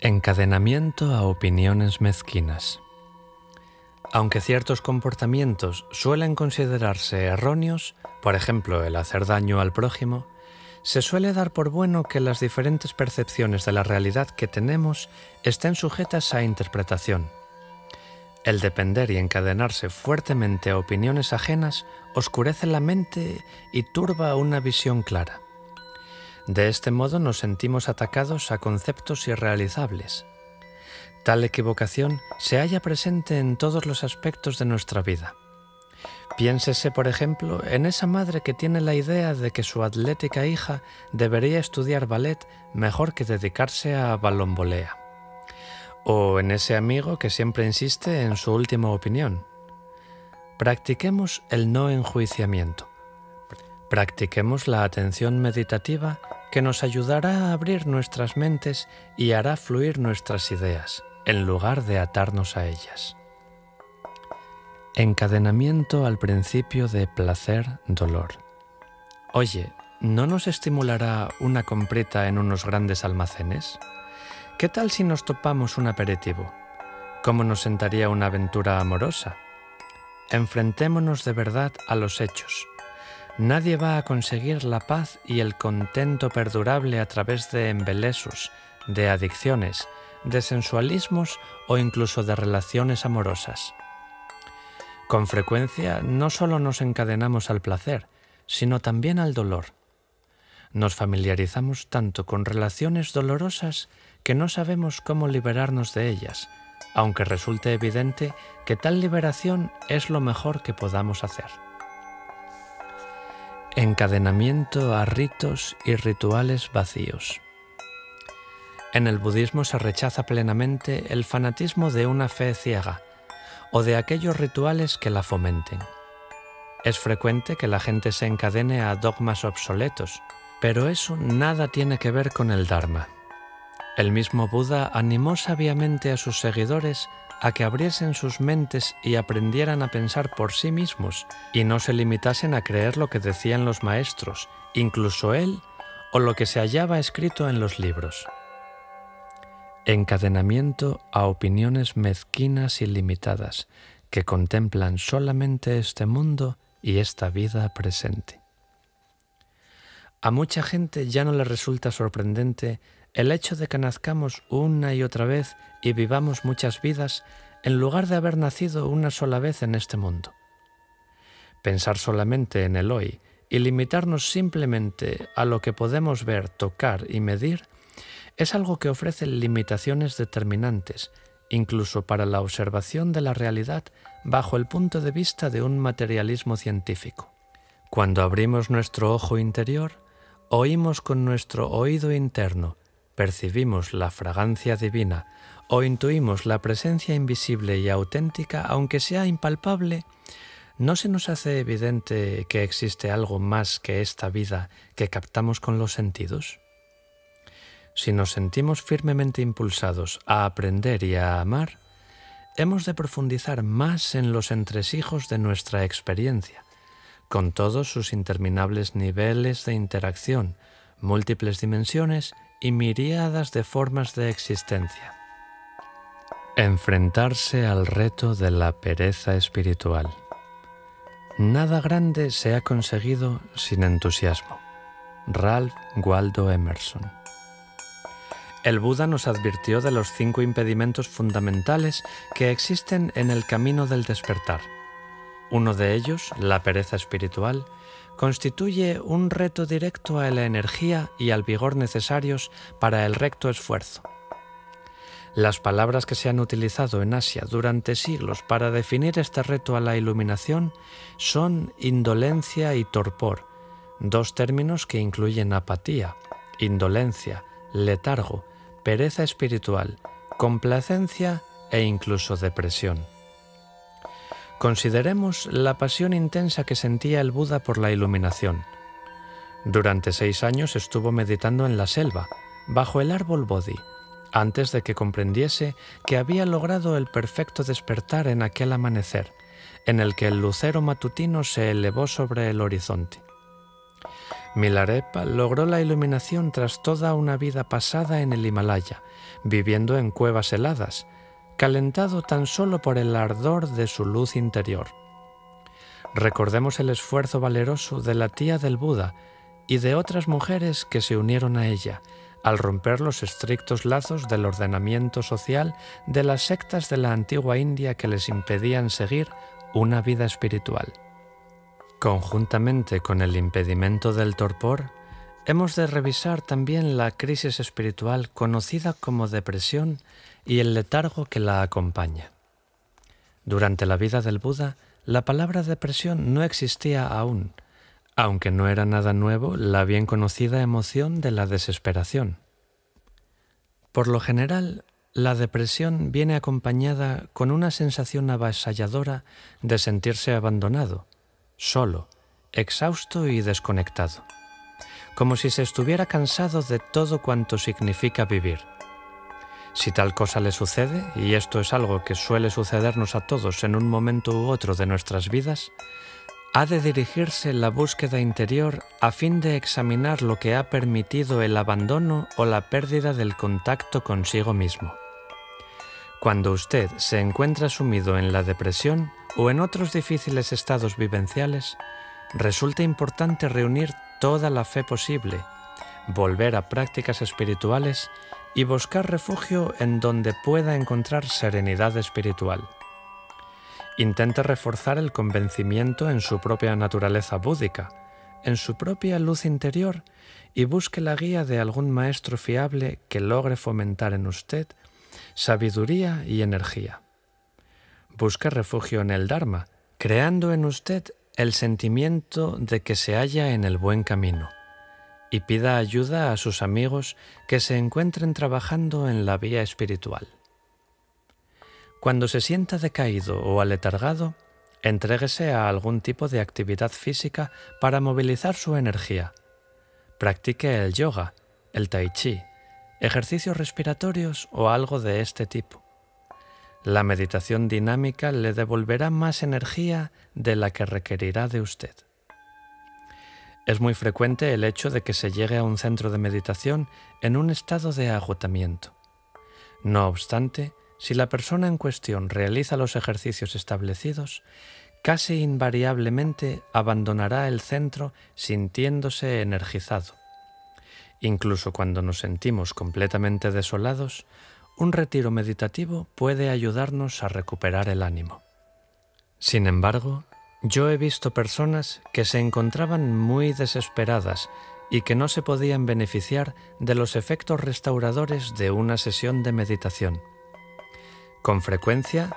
Encadenamiento a opiniones mezquinas. Aunque ciertos comportamientos suelen considerarse erróneos, por ejemplo el hacer daño al prójimo, se suele dar por bueno que las diferentes percepciones de la realidad que tenemos estén sujetas a interpretación. El depender y encadenarse fuertemente a opiniones ajenas oscurece la mente y turba una visión clara. De este modo nos sentimos atacados a conceptos irrealizables. Tal equivocación se halla presente en todos los aspectos de nuestra vida. Piénsese, por ejemplo, en esa madre que tiene la idea de que su atlética hija debería estudiar ballet mejor que dedicarse a balonvolea. O en ese amigo que siempre insiste en su última opinión. Practiquemos el no enjuiciamiento. Practiquemos la atención meditativa que nos ayudará a abrir nuestras mentes y hará fluir nuestras ideas, en lugar de atarnos a ellas. Encadenamiento al principio de placer-dolor. Oye, ¿no nos estimulará una comprita en unos grandes almacenes? ¿Qué tal si nos topamos un aperitivo? ¿Cómo nos sentaría una aventura amorosa? Enfrentémonos de verdad a los hechos. Nadie va a conseguir la paz y el contento perdurable a través de embelesos, de adicciones, de sensualismos o incluso de relaciones amorosas. Con frecuencia no solo nos encadenamos al placer, sino también al dolor. Nos familiarizamos tanto con relaciones dolorosas que no sabemos cómo liberarnos de ellas, aunque resulte evidente que tal liberación es lo mejor que podamos hacer. Encadenamiento a ritos y rituales vacíos. En el budismo se rechaza plenamente el fanatismo de una fe ciega o de aquellos rituales que la fomenten. Es frecuente que la gente se encadene a dogmas obsoletos, pero eso nada tiene que ver con el Dharma. El mismo Buda animó sabiamente a sus seguidores a que abriesen sus mentes y aprendieran a pensar por sí mismos y no se limitasen a creer lo que decían los maestros, incluso él, o lo que se hallaba escrito en los libros. Encadenamiento a opiniones mezquinas y limitadas que contemplan solamente este mundo y esta vida presente. A mucha gente ya no le resulta sorprendente el hecho de que nazcamos una y otra vez y vivamos muchas vidas en lugar de haber nacido una sola vez en este mundo. Pensar solamente en el hoy y limitarnos simplemente a lo que podemos ver, tocar y medir es algo que ofrece limitaciones determinantes, incluso para la observación de la realidad bajo el punto de vista de un materialismo científico. Cuando abrimos nuestro ojo interior, oímos con nuestro oído interno, percibimos la fragancia divina o intuimos la presencia invisible y auténtica, aunque sea impalpable, ¿no se nos hace evidente que existe algo más que esta vida que captamos con los sentidos? Si nos sentimos firmemente impulsados a aprender y a amar, hemos de profundizar más en los entresijos de nuestra experiencia, con todos sus interminables niveles de interacción, múltiples dimensiones y miríadas de formas de existencia. Enfrentarse al reto de la pereza espiritual. Nada grande se ha conseguido sin entusiasmo. Ralph Waldo Emerson. El Buda nos advirtió de los 5 impedimentos fundamentales que existen en el camino del despertar. Uno de ellos, la pereza espiritual, constituye un reto directo a la energía y al vigor necesarios para el recto esfuerzo. Las palabras que se han utilizado en Asia durante siglos para definir este reto a la iluminación son indolencia y torpor, 2 términos que incluyen apatía, indolencia, letargo, pereza espiritual, complacencia e incluso depresión. Consideremos la pasión intensa que sentía el Buda por la iluminación. Durante 6 años estuvo meditando en la selva, bajo el árbol Bodhi, antes de que comprendiese que había logrado el perfecto despertar en aquel amanecer, en el que el lucero matutino se elevó sobre el horizonte. Milarepa logró la iluminación tras toda una vida pasada en el Himalaya, viviendo en cuevas heladas, calentado tan solo por el ardor de su luz interior. Recordemos el esfuerzo valeroso de la tía del Buda y de otras mujeres que se unieron a ella, al romper los estrictos lazos del ordenamiento social de las sectas de la antigua India que les impedían seguir una vida espiritual. Conjuntamente con el impedimento del torpor, hemos de revisar también la crisis espiritual conocida como depresión y el letargo que la acompaña. Durante la vida del Buda, la palabra depresión no existía aún, aunque no era nada nuevo la bien conocida emoción de la desesperación. Por lo general, la depresión viene acompañada con una sensación avasalladora de sentirse abandonado, solo, exhausto y desconectado, como si se estuviera cansado de todo cuanto significa vivir. Si tal cosa le sucede, y esto es algo que suele sucedernos a todos en un momento u otro de nuestras vidas, ha de dirigirse la búsqueda interior a fin de examinar lo que ha permitido el abandono o la pérdida del contacto consigo mismo. Cuando usted se encuentra sumido en la depresión o en otros difíciles estados vivenciales, resulta importante reunir toda la fe posible, volver a prácticas espirituales y buscar refugio en donde pueda encontrar serenidad espiritual. Intente reforzar el convencimiento en su propia naturaleza búdica, en su propia luz interior, y busque la guía de algún maestro fiable que logre fomentar en usted sabiduría y energía. Busque refugio en el Dharma, creando en usted el sentimiento de que se halla en el buen camino, y pida ayuda a sus amigos que se encuentren trabajando en la vía espiritual. Cuando se sienta decaído o aletargado, entréguese a algún tipo de actividad física para movilizar su energía. Practique el yoga, el tai chi, ejercicios respiratorios o algo de este tipo. La meditación dinámica le devolverá más energía de la que requerirá de usted. Es muy frecuente el hecho de que se llegue a un centro de meditación en un estado de agotamiento. No obstante, si la persona en cuestión realiza los ejercicios establecidos, casi invariablemente abandonará el centro sintiéndose energizado. Incluso cuando nos sentimos completamente desolados, un retiro meditativo puede ayudarnos a recuperar el ánimo. Sin embargo, yo he visto personas que se encontraban muy desesperadas y que no se podían beneficiar de los efectos restauradores de una sesión de meditación. Con frecuencia,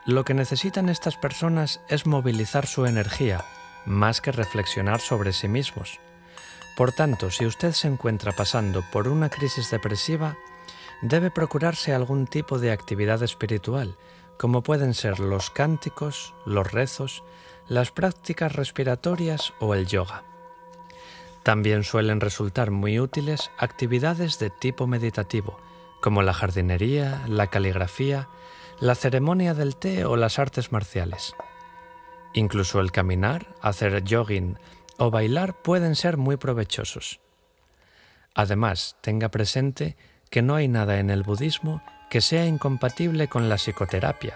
lo que necesitan estas personas es movilizar su energía, más que reflexionar sobre sí mismos. Por tanto, si usted se encuentra pasando por una crisis depresiva, debe procurarse algún tipo de actividad espiritual, como pueden ser los cánticos, los rezos, las prácticas respiratorias o el yoga. También suelen resultar muy útiles actividades de tipo meditativo, como la jardinería, la caligrafía, la ceremonia del té o las artes marciales. Incluso el caminar, hacer jogging o bailar pueden ser muy provechosos. Además, tenga presente que no hay nada en el budismo que sea incompatible con la psicoterapia.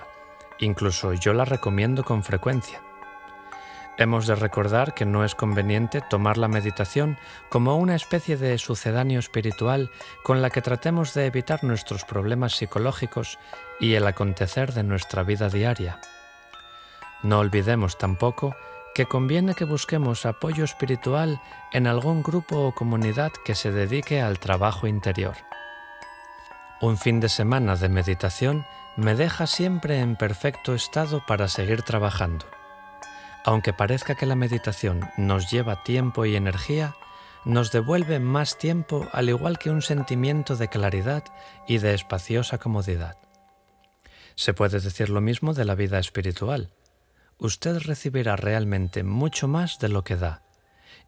Incluso yo la recomiendo con frecuencia. Hemos de recordar que no es conveniente tomar la meditación como una especie de sucedáneo espiritual con la que tratemos de evitar nuestros problemas psicológicos y el acontecer de nuestra vida diaria. No olvidemos tampoco que conviene que busquemos apoyo espiritual en algún grupo o comunidad que se dedique al trabajo interior. Un fin de semana de meditación me deja siempre en perfecto estado para seguir trabajando. Aunque parezca que la meditación nos lleva tiempo y energía, nos devuelve más tiempo, al igual que un sentimiento de claridad y de espaciosa comodidad. Se puede decir lo mismo de la vida espiritual. Usted recibirá realmente mucho más de lo que da,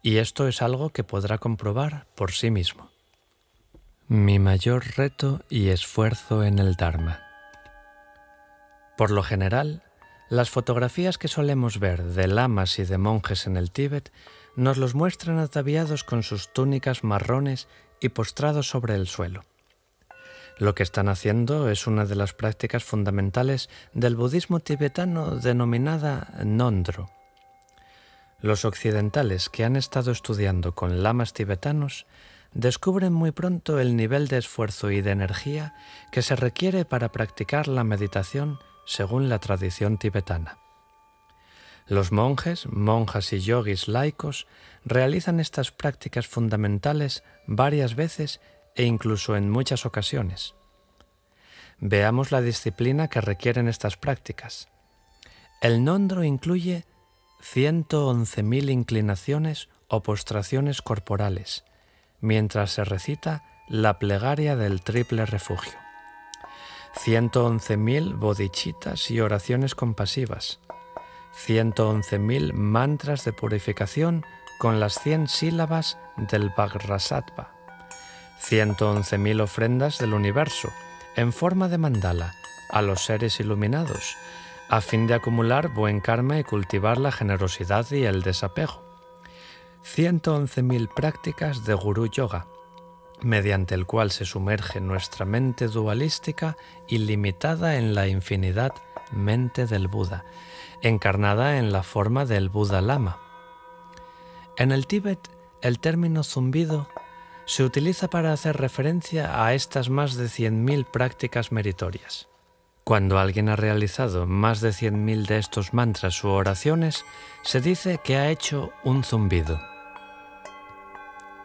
y esto es algo que podrá comprobar por sí mismo. Mi mayor reto y esfuerzo en el Dharma. Por lo general, las fotografías que solemos ver de lamas y de monjes en el Tíbet nos los muestran ataviados con sus túnicas marrones y postrados sobre el suelo. Lo que están haciendo es una de las prácticas fundamentales del budismo tibetano denominada Ngondro. Los occidentales que han estado estudiando con lamas tibetanos descubren muy pronto el nivel de esfuerzo y de energía que se requiere para practicar la meditación según la tradición tibetana. Los monjes, monjas y yogis laicos realizan estas prácticas fundamentales varias veces e incluso en muchas ocasiones. Veamos la disciplina que requieren estas prácticas. El Ngondro incluye 111.000 inclinaciones o postraciones corporales, mientras se recita la plegaria del triple refugio. 111.000 bodhicitas y oraciones compasivas, 111.000 mantras de purificación con las 100 sílabas del Vajrasattva, 111.000 ofrendas del universo, en forma de mandala, a los seres iluminados, a fin de acumular buen karma y cultivar la generosidad y el desapego. 111.000 prácticas de Guru Yoga, mediante el cual se sumerge nuestra mente dualística ilimitada en la infinidad mente del Buda, encarnada en la forma del Buda Lama. En el Tíbet, el término zumbido se utiliza para hacer referencia a estas más de 100.000 prácticas meritorias. Cuando alguien ha realizado más de 100.000 de estos mantras u oraciones, se dice que ha hecho un zumbido.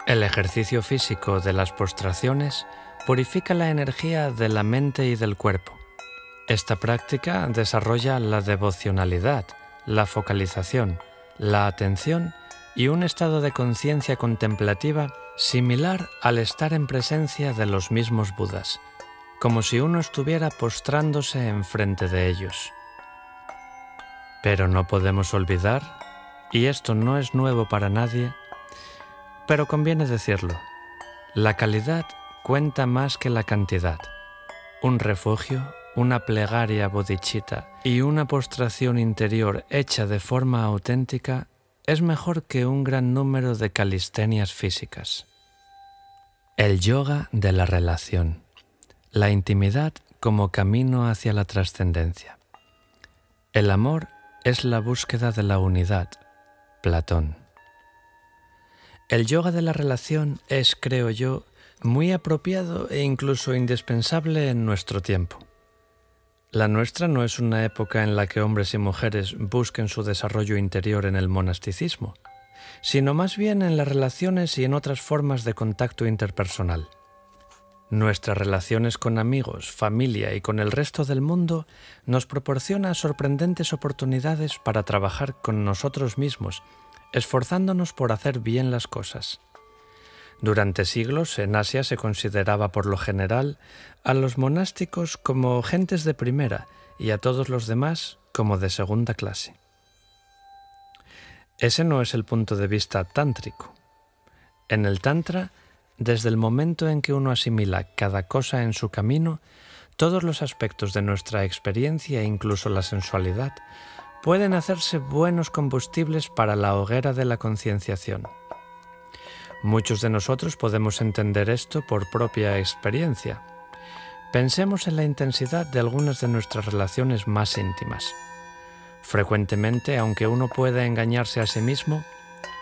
El ejercicio físico de las postraciones purifica la energía de la mente y del cuerpo. Esta práctica desarrolla la devocionalidad, la focalización, la atención y un estado de conciencia contemplativa similar al estar en presencia de los mismos Budas, como si uno estuviera postrándose enfrente de ellos. Pero no podemos olvidar, y esto no es nuevo para nadie, pero conviene decirlo, la calidad cuenta más que la cantidad. Un refugio, una plegaria bodhicitta y una postración interior hecha de forma auténtica es mejor que un gran número de calistenias físicas. El yoga de la relación. La intimidad como camino hacia la trascendencia. El amor es la búsqueda de la unidad. Platón. El yoga de la relación es, creo yo, muy apropiado e incluso indispensable en nuestro tiempo. La nuestra no es una época en la que hombres y mujeres busquen su desarrollo interior en el monasticismo, sino más bien en las relaciones y en otras formas de contacto interpersonal. Nuestras relaciones con amigos, familia y con el resto del mundo nos proporciona sorprendentes oportunidades para trabajar con nosotros mismos, esforzándonos por hacer bien las cosas. Durante siglos en Asia se consideraba por lo general a los monásticos como gentes de primera y a todos los demás como de segunda clase. Ese no es el punto de vista tántrico. En el Tantra, desde el momento en que uno asimila cada cosa en su camino, todos los aspectos de nuestra experiencia, incluso la sensualidad, pueden hacerse buenos combustibles para la hoguera de la concienciación. Muchos de nosotros podemos entender esto por propia experiencia. Pensemos en la intensidad de algunas de nuestras relaciones más íntimas. Frecuentemente, aunque uno pueda engañarse a sí mismo,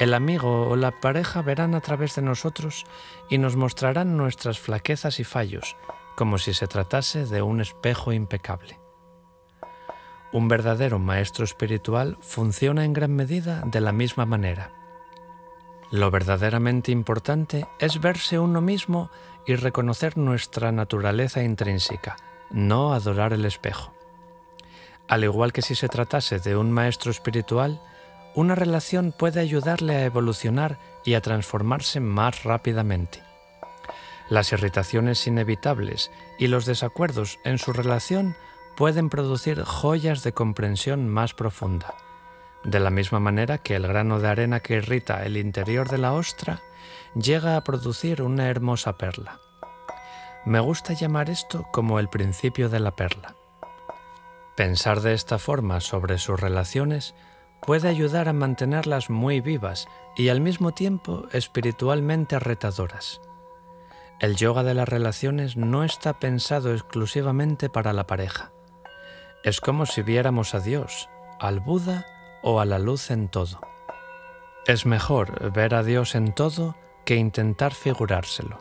el amigo o la pareja verán a través de nosotros y nos mostrarán nuestras flaquezas y fallos, como si se tratase de un espejo impecable. Un verdadero maestro espiritual funciona en gran medida de la misma manera. Lo verdaderamente importante es verse uno mismo y reconocer nuestra naturaleza intrínseca, no adorar el espejo. Al igual que si se tratase de un maestro espiritual, una relación puede ayudarle a evolucionar y a transformarse más rápidamente. Las irritaciones inevitables y los desacuerdos en su relación pueden producir joyas de comprensión más profunda, de la misma manera que el grano de arena que irrita el interior de la ostra llega a producir una hermosa perla. Me gusta llamar esto como el principio de la perla. Pensar de esta forma sobre sus relaciones puede ayudar a mantenerlas muy vivas y al mismo tiempo espiritualmente retadoras. El yoga de las relaciones no está pensado exclusivamente para la pareja. Es como si viéramos a Dios, al Buda o a la luz en todo. Es mejor ver a Dios en todo que intentar figurárselo.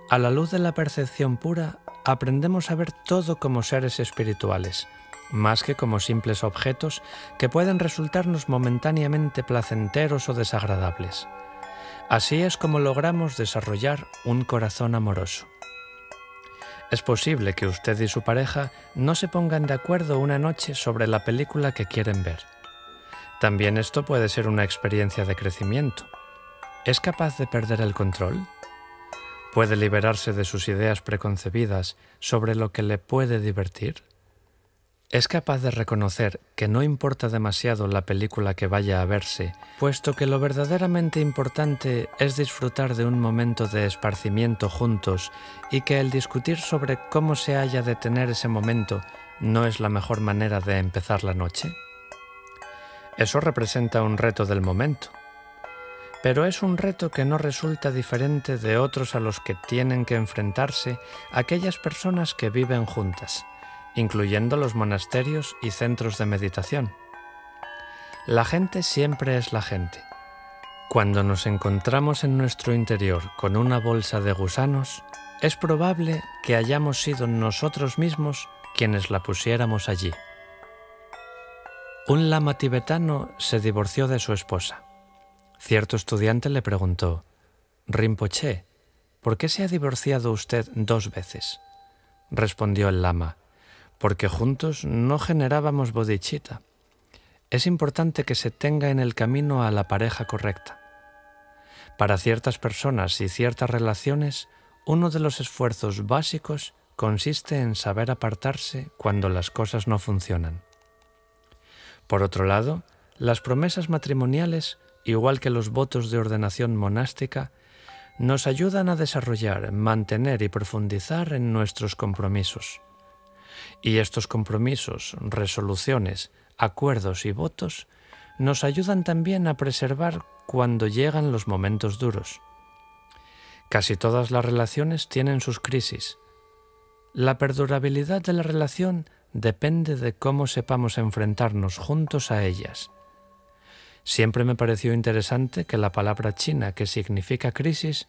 A la luz de la percepción pura, aprendemos a ver todo como seres espirituales, más que como simples objetos que pueden resultarnos momentáneamente placenteros o desagradables. Así es como logramos desarrollar un corazón amoroso. Es posible que usted y su pareja no se pongan de acuerdo una noche sobre la película que quieren ver. También esto puede ser una experiencia de crecimiento. ¿Es capaz de perder el control? ¿Puede liberarse de sus ideas preconcebidas sobre lo que le puede divertir? Es capaz de reconocer que no importa demasiado la película que vaya a verse, puesto que lo verdaderamente importante es disfrutar de un momento de esparcimiento juntos y que el discutir sobre cómo se haya de tener ese momento no es la mejor manera de empezar la noche. Eso representa un reto del momento, pero es un reto que no resulta diferente de otros a los que tienen que enfrentarse aquellas personas que viven juntas, incluyendo los monasterios y centros de meditación. La gente siempre es la gente. Cuando nos encontramos en nuestro interior con una bolsa de gusanos, es probable que hayamos sido nosotros mismos quienes la pusiéramos allí. Un lama tibetano se divorció de su esposa. Cierto estudiante le preguntó: «Rinpoché, ¿por qué se ha divorciado usted 2 veces?» Respondió el lama: «Porque juntos no generábamos bodhicitta. Es importante que se tenga en el camino a la pareja correcta. Para ciertas personas y ciertas relaciones, uno de los esfuerzos básicos consiste en saber apartarse cuando las cosas no funcionan. Por otro lado, las promesas matrimoniales, igual que los votos de ordenación monástica, nos ayudan a desarrollar, mantener y profundizar en nuestros compromisos. Y estos compromisos, resoluciones, acuerdos y votos nos ayudan también a preservar cuando llegan los momentos duros. Casi todas las relaciones tienen sus crisis. La perdurabilidad de la relación depende de cómo sepamos enfrentarnos juntos a ellas. Siempre me pareció interesante que la palabra china que significa crisis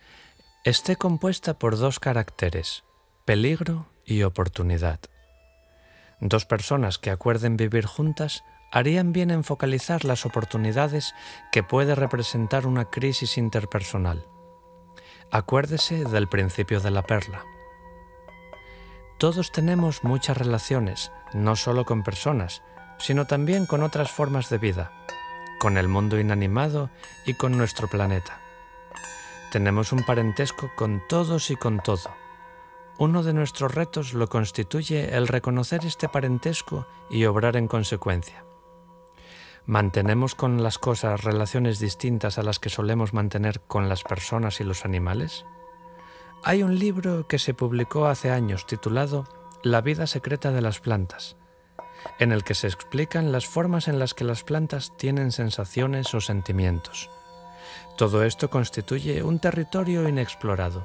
esté compuesta por 2 caracteres: peligro y oportunidad. 2 personas que acuerden vivir juntas harían bien en focalizar las oportunidades que puede representar una crisis interpersonal. Acuérdese del principio de la perla. Todos tenemos muchas relaciones, no solo con personas, sino también con otras formas de vida, con el mundo inanimado y con nuestro planeta. Tenemos un parentesco con todos y con todo. Uno de nuestros retos lo constituye el reconocer este parentesco y obrar en consecuencia. ¿Mantenemos con las cosas relaciones distintas a las que solemos mantener con las personas y los animales? Hay un libro que se publicó hace años titulado La vida secreta de las plantas, en el que se explican las formas en las que las plantas tienen sensaciones o sentimientos. Todo esto constituye un territorio inexplorado.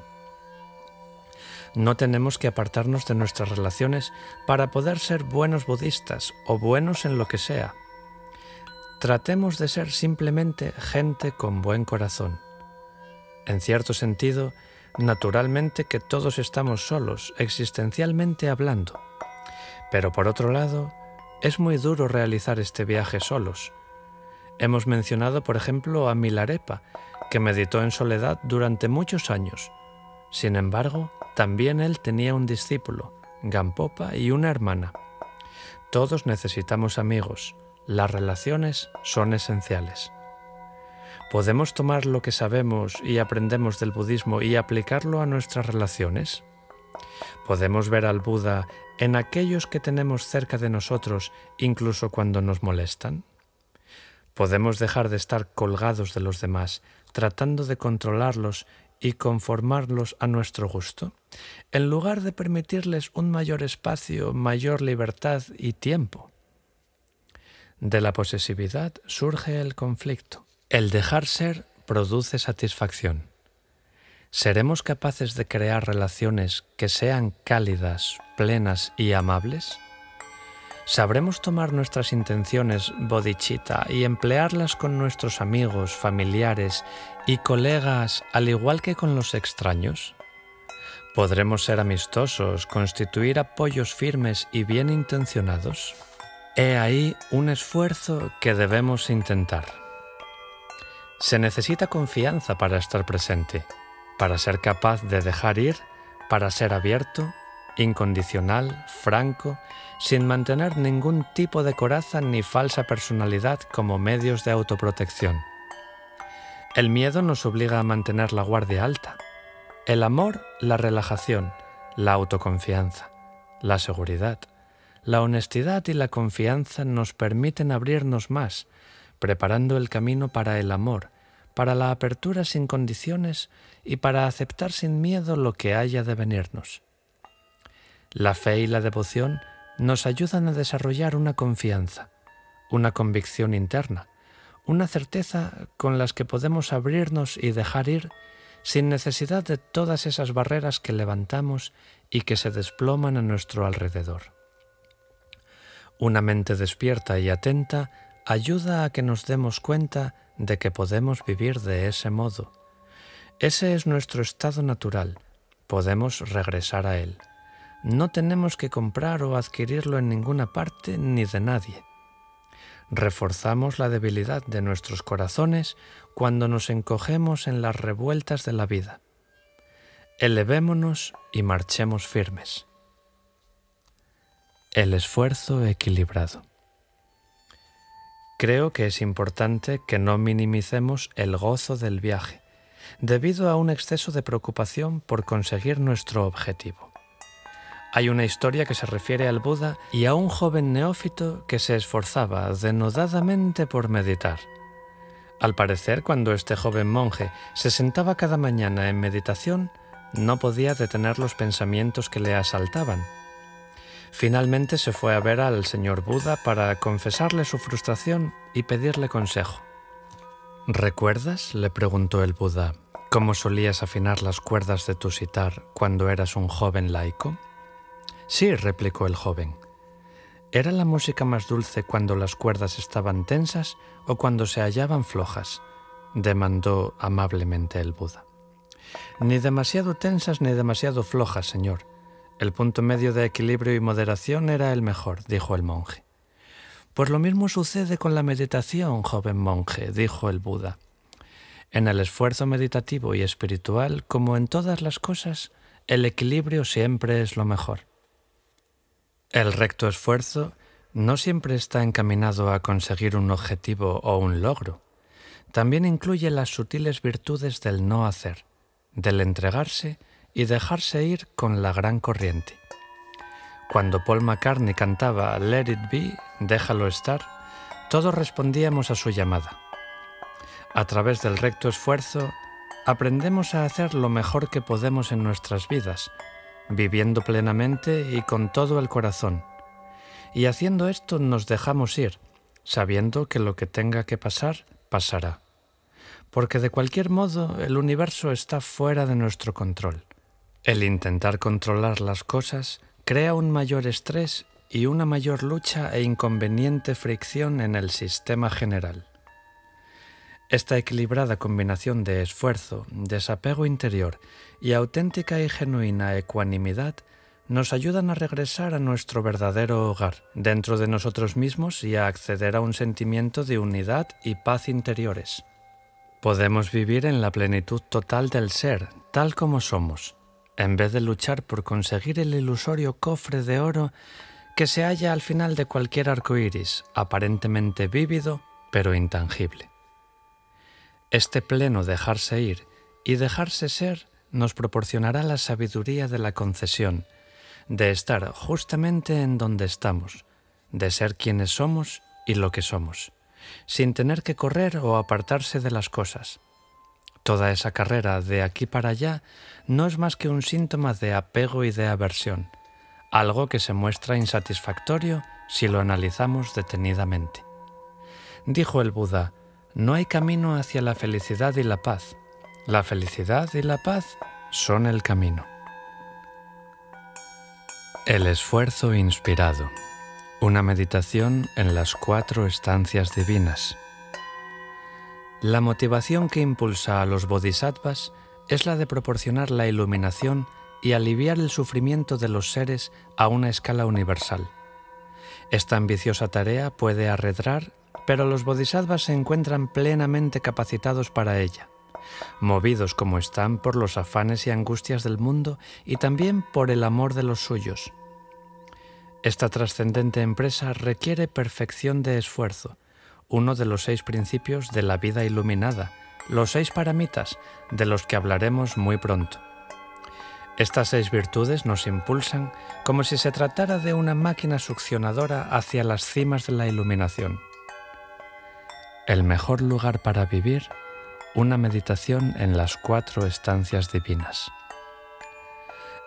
No tenemos que apartarnos de nuestras relaciones para poder ser buenos budistas o buenos en lo que sea. Tratemos de ser simplemente gente con buen corazón. En cierto sentido, naturalmente que todos estamos solos, existencialmente hablando. Pero por otro lado, es muy duro realizar este viaje solos. Hemos mencionado, por ejemplo, a Milarepa, que meditó en soledad durante muchos años. Sin embargo, también él tenía un discípulo, Gampopa, y una hermana. Todos necesitamos amigos. Las relaciones son esenciales. ¿Podemos tomar lo que sabemos y aprendemos del budismo y aplicarlo a nuestras relaciones? ¿Podemos ver al Buda en aquellos que tenemos cerca de nosotros, incluso cuando nos molestan? ¿Podemos dejar de estar colgados de los demás, tratando de controlarlos y conformarlos a nuestro gusto, en lugar de permitirles un mayor espacio, mayor libertad y tiempo? De la posesividad surge el conflicto. El dejar ser produce satisfacción. ¿Seremos capaces de crear relaciones que sean cálidas, plenas y amables? ¿Sabremos tomar nuestras intenciones bodhicitta y emplearlas con nuestros amigos, familiares y colegas al igual que con los extraños? ¿Podremos ser amistosos, constituir apoyos firmes y bien intencionados? He ahí un esfuerzo que debemos intentar. Se necesita confianza para estar presente, para ser capaz de dejar ir, para ser abierto, incondicional, franco, sin mantener ningún tipo de coraza ni falsa personalidad como medios de autoprotección. El miedo nos obliga a mantener la guardia alta. El amor, la relajación, la autoconfianza, la seguridad, la honestidad y la confianza nos permiten abrirnos más, preparando el camino para el amor, para la apertura sin condiciones y para aceptar sin miedo lo que haya de venirnos. La fe y la devoción nos ayudan a desarrollar una confianza, una convicción interna, una certeza con las que podemos abrirnos y dejar ir sin necesidad de todas esas barreras que levantamos y que se desploman a nuestro alrededor. Una mente despierta y atenta ayuda a que nos demos cuenta de que podemos vivir de ese modo. Ese es nuestro estado natural, podemos regresar a él. No tenemos que comprar o adquirirlo en ninguna parte ni de nadie. Reforzamos la debilidad de nuestros corazones cuando nos encogemos en las revueltas de la vida. Elevémonos y marchemos firmes. El esfuerzo equilibrado. Creo que es importante que no minimicemos el gozo del viaje, debido a un exceso de preocupación por conseguir nuestro objetivo. Hay una historia que se refiere al Buda y a un joven neófito que se esforzaba denodadamente por meditar. Al parecer, cuando este joven monje se sentaba cada mañana en meditación, no podía detener los pensamientos que le asaltaban. Finalmente se fue a ver al señor Buda para confesarle su frustración y pedirle consejo. ¿Recuerdas?, le preguntó el Buda, ¿cómo solías afinar las cuerdas de tu sitar cuando eras un joven laico? Sí, replicó el joven. ¿Era la música más dulce cuando las cuerdas estaban tensas o cuando se hallaban flojas?, demandó amablemente el Buda. Ni demasiado tensas ni demasiado flojas, señor. El punto medio de equilibrio y moderación era el mejor, dijo el monje. Pues lo mismo sucede con la meditación, joven monje, dijo el Buda. En el esfuerzo meditativo y espiritual, como en todas las cosas, el equilibrio siempre es lo mejor. El recto esfuerzo no siempre está encaminado a conseguir un objetivo o un logro. También incluye las sutiles virtudes del no hacer, del entregarse y dejarse ir con la gran corriente. Cuando Paul McCartney cantaba Let It Be, déjalo estar, todos respondíamos a su llamada. A través del recto esfuerzo, aprendemos a hacer lo mejor que podemos en nuestras vidas, viviendo plenamente y con todo el corazón. Y haciendo esto nos dejamos ir, sabiendo que lo que tenga que pasar, pasará. Porque de cualquier modo el universo está fuera de nuestro control. El intentar controlar las cosas crea un mayor estrés y una mayor lucha e inconveniente fricción en el sistema general. Esta equilibrada combinación de esfuerzo, desapego interior y auténtica y genuina ecuanimidad nos ayudan a regresar a nuestro verdadero hogar, dentro de nosotros mismos, y a acceder a un sentimiento de unidad y paz interiores. Podemos vivir en la plenitud total del ser, tal como somos, en vez de luchar por conseguir el ilusorio cofre de oro que se halla al final de cualquier arco iris, aparentemente vívido, pero intangible. Este pleno dejarse ir y dejarse ser nos proporcionará la sabiduría de la concesión, de estar justamente en donde estamos, de ser quienes somos y lo que somos, sin tener que correr o apartarse de las cosas. Toda esa carrera de aquí para allá no es más que un síntoma de apego y de aversión, algo que se muestra insatisfactorio si lo analizamos detenidamente. Dijo el Buda: no hay camino hacia la felicidad y la paz. La felicidad y la paz son el camino. El esfuerzo inspirado. Una meditación en las 4 estancias divinas. La motivación que impulsa a los bodhisattvas es la de proporcionar la iluminación y aliviar el sufrimiento de los seres a una escala universal. Esta ambiciosa tarea puede arredrar, pero los bodhisattvas se encuentran plenamente capacitados para ella, movidos como están por los afanes y angustias del mundo y también por el amor de los suyos. Esta trascendente empresa requiere perfección de esfuerzo, uno de los 6 principios de la vida iluminada, los 6 paramitas, de los que hablaremos muy pronto. Estas 6 virtudes nos impulsan como si se tratara de una máquina succionadora hacia las cimas de la iluminación. El mejor lugar para vivir, una meditación en las 4 estancias divinas.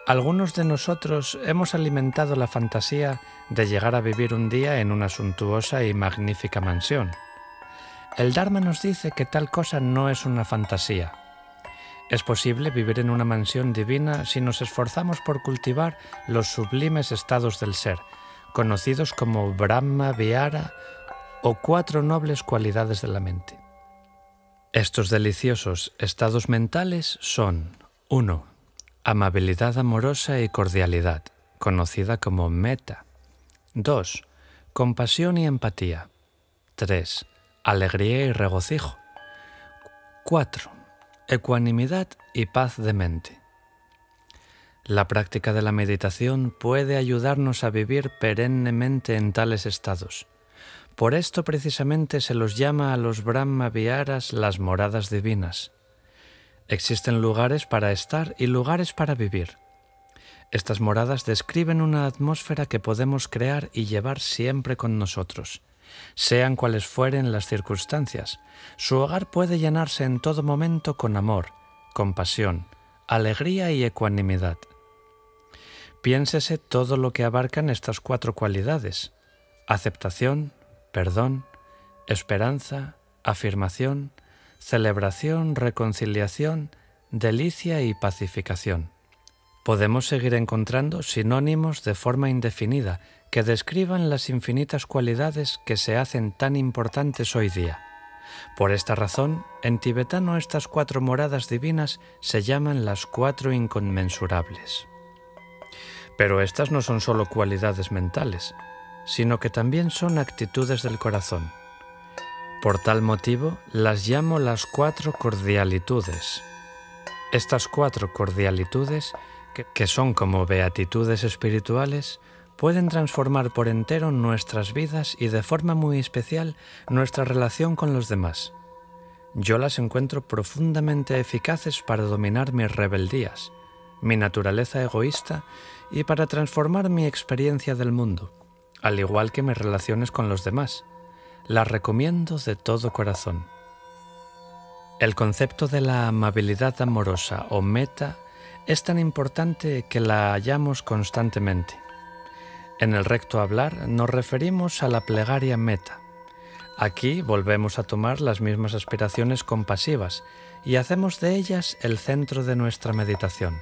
Algunos de nosotros hemos alimentado la fantasía de llegar a vivir un día en una suntuosa y magnífica mansión. El Dharma nos dice que tal cosa no es una fantasía. Es posible vivir en una mansión divina si nos esforzamos por cultivar los sublimes estados del ser, conocidos como Brahma Vihara o 4 nobles cualidades de la mente. Estos deliciosos estados mentales son: 1. Amabilidad amorosa y cordialidad, conocida como metta. 2. Compasión y empatía. 3. Alegría y regocijo. 4. Ecuanimidad y paz de mente. La práctica de la meditación puede ayudarnos a vivir perennemente en tales estados. Por esto precisamente se los llama a los Brahma Viharas las moradas divinas. Existen lugares para estar y lugares para vivir. Estas moradas describen una atmósfera que podemos crear y llevar siempre con nosotros. Sean cuales fueren las circunstancias, su hogar puede llenarse en todo momento con amor, compasión, alegría y ecuanimidad. Piénsese todo lo que abarcan estas 4 cualidades: aceptación, perdón, esperanza, afirmación, celebración, reconciliación, delicia y pacificación. Podemos seguir encontrando sinónimos de forma indefinida que describan las infinitas cualidades que se hacen tan importantes hoy día. Por esta razón, en tibetano estas 4 moradas divinas se llaman las 4 inconmensurables. Pero estas no son solo cualidades mentales, sino que también son actitudes del corazón. Por tal motivo, las llamo las 4 cordialitudes. Estas 4 cordialitudes, que son como beatitudes espirituales, pueden transformar por entero nuestras vidas y de forma muy especial nuestra relación con los demás. Yo las encuentro profundamente eficaces para dominar mis rebeldías, mi naturaleza egoísta y para transformar mi experiencia del mundo, al igual que mis relaciones con los demás. Las recomiendo de todo corazón. El concepto de la amabilidad amorosa o metta es tan importante que la hallamos constantemente. En el recto hablar nos referimos a la plegaria metta. Aquí volvemos a tomar las mismas aspiraciones compasivas y hacemos de ellas el centro de nuestra meditación.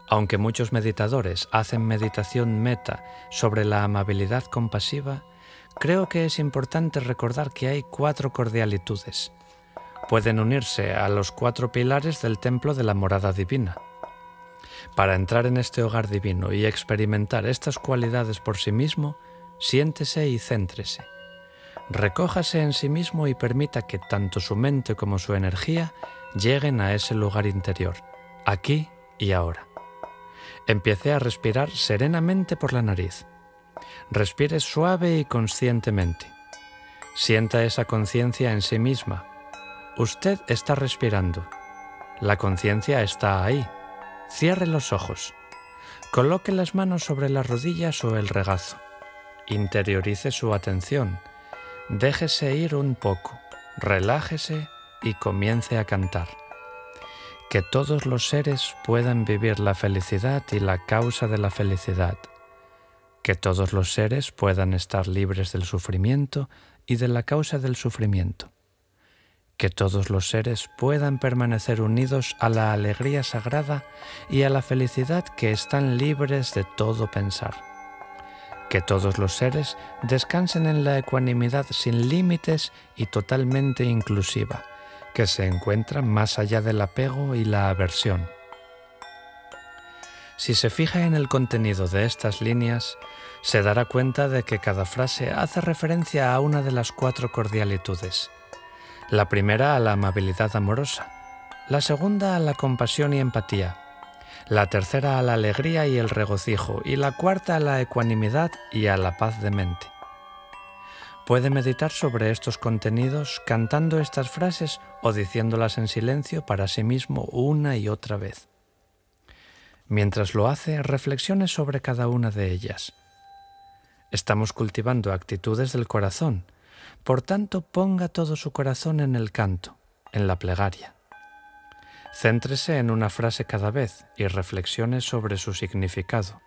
Aunque muchos meditadores hacen meditación metta sobre la amabilidad compasiva, creo que es importante recordar que hay 4 cordialitudes. Pueden unirse a los 4 pilares del templo de la morada divina. Para entrar en este hogar divino y experimentar estas cualidades por sí mismo, siéntese y céntrese. Recójase en sí mismo y permita que tanto su mente como su energía lleguen a ese lugar interior, aquí y ahora. Empiece a respirar serenamente por la nariz. Respire suave y conscientemente. Sienta esa conciencia en sí misma. Usted está respirando. La conciencia está ahí. Cierre los ojos. Coloque las manos sobre las rodillas o el regazo. Interiorice su atención. Déjese ir un poco. Relájese y comience a cantar. Que todos los seres puedan vivir la felicidad y la causa de la felicidad. Que todos los seres puedan estar libres del sufrimiento y de la causa del sufrimiento. Que todos los seres puedan permanecer unidos a la alegría sagrada y a la felicidad que están libres de todo pensar. Que todos los seres descansen en la ecuanimidad sin límites y totalmente inclusiva, que se encuentra más allá del apego y la aversión. Si se fija en el contenido de estas líneas, se dará cuenta de que cada frase hace referencia a una de las 4 cordialitudes. La primera a la amabilidad amorosa, la segunda a la compasión y empatía, la tercera a la alegría y el regocijo y la cuarta a la ecuanimidad y a la paz de mente. Puede meditar sobre estos contenidos cantando estas frases o diciéndolas en silencio para sí mismo una y otra vez. Mientras lo hace, reflexione sobre cada una de ellas. Estamos cultivando actitudes del corazón, por tanto ponga todo su corazón en el canto, en la plegaria. Céntrese en una frase cada vez y reflexione sobre su significado.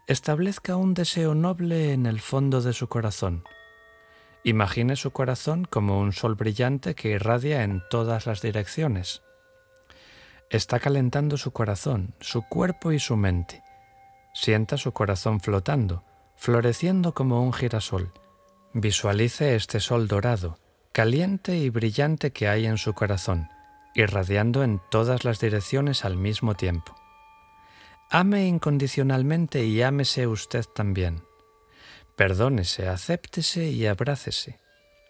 Establezca un deseo noble en el fondo de su corazón. Imagine su corazón como un sol brillante que irradia en todas las direcciones. Está calentando su corazón, su cuerpo y su mente. Sienta su corazón flotando, floreciendo como un girasol. Visualice este sol dorado, caliente y brillante que hay en su corazón, irradiando en todas las direcciones al mismo tiempo. Ame incondicionalmente y ámese usted también. Perdónese, acéptese y abrácese.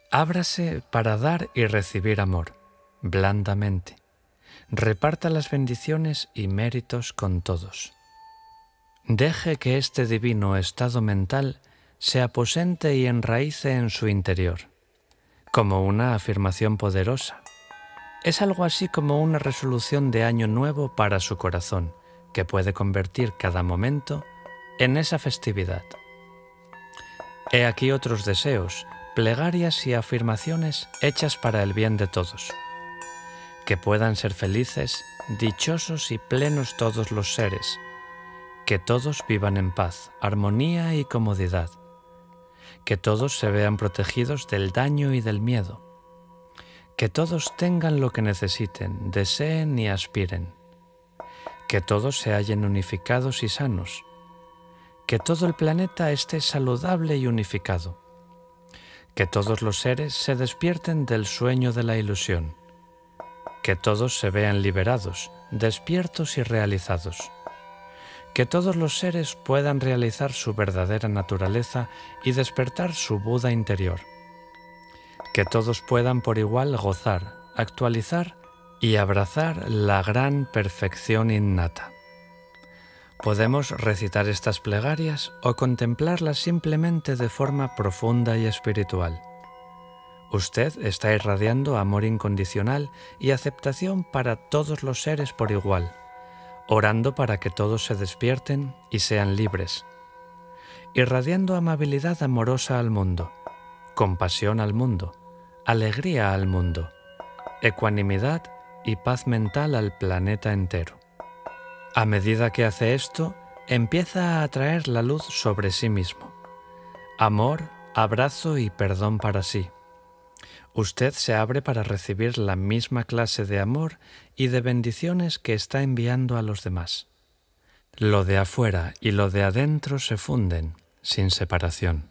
Ábrase para dar y recibir amor, blandamente. Reparta las bendiciones y méritos con todos. Deje que este divino estado mental se aposente y enraíce en su interior, como una afirmación poderosa. Es algo así como una resolución de año nuevo para su corazón, que puede convertir cada momento en esa festividad. He aquí otros deseos, plegarias y afirmaciones hechas para el bien de todos. Que puedan ser felices, dichosos y plenos todos los seres. Que todos vivan en paz, armonía y comodidad. Que todos se vean protegidos del daño y del miedo. Que todos tengan lo que necesiten, deseen y aspiren. Que todos se hallen unificados y sanos. Que todo el planeta esté saludable y unificado. Que todos los seres se despierten del sueño de la ilusión. Que todos se vean liberados, despiertos y realizados. Que todos los seres puedan realizar su verdadera naturaleza y despertar su Buda interior. Que todos puedan por igual gozar, actualizar y abrazar la gran perfección innata. Podemos recitar estas plegarias o contemplarlas simplemente de forma profunda y espiritual. Usted está irradiando amor incondicional y aceptación para todos los seres por igual, orando para que todos se despierten y sean libres, irradiando amabilidad amorosa al mundo, compasión al mundo, alegría al mundo, ecuanimidad y paz mental al planeta entero. A medida que hace esto, empieza a atraer la luz sobre sí mismo. Amor, abrazo y perdón para sí. Usted se abre para recibir la misma clase de amor y de bendiciones que está enviando a los demás. Lo de afuera y lo de adentro se funden, sin separación.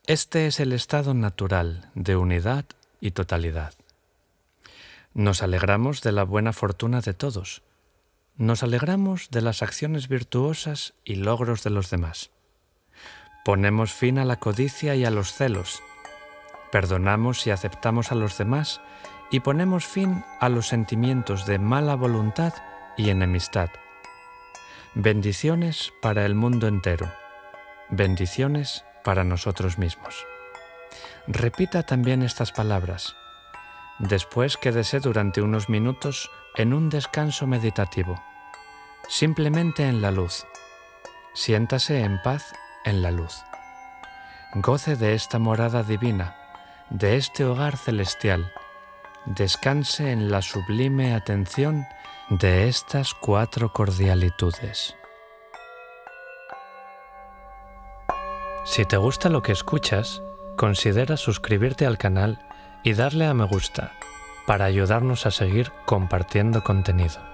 Este es el estado natural de unidad y totalidad. Nos alegramos de la buena fortuna de todos. Nos alegramos de las acciones virtuosas y logros de los demás. Ponemos fin a la codicia y a los celos. Perdonamos y aceptamos a los demás y ponemos fin a los sentimientos de mala voluntad y enemistad. Bendiciones para el mundo entero. Bendiciones para nosotros mismos. Repita también estas palabras. Después quédese durante unos minutos en un descanso meditativo, simplemente en la luz. Siéntase en paz en la luz. Goce de esta morada divina, de este hogar celestial. Descanse en la sublime atención de estas 4 cordialitudes. Si te gusta lo que escuchas, considera suscribirte al canal y darle a me gusta para ayudarnos a seguir compartiendo contenido.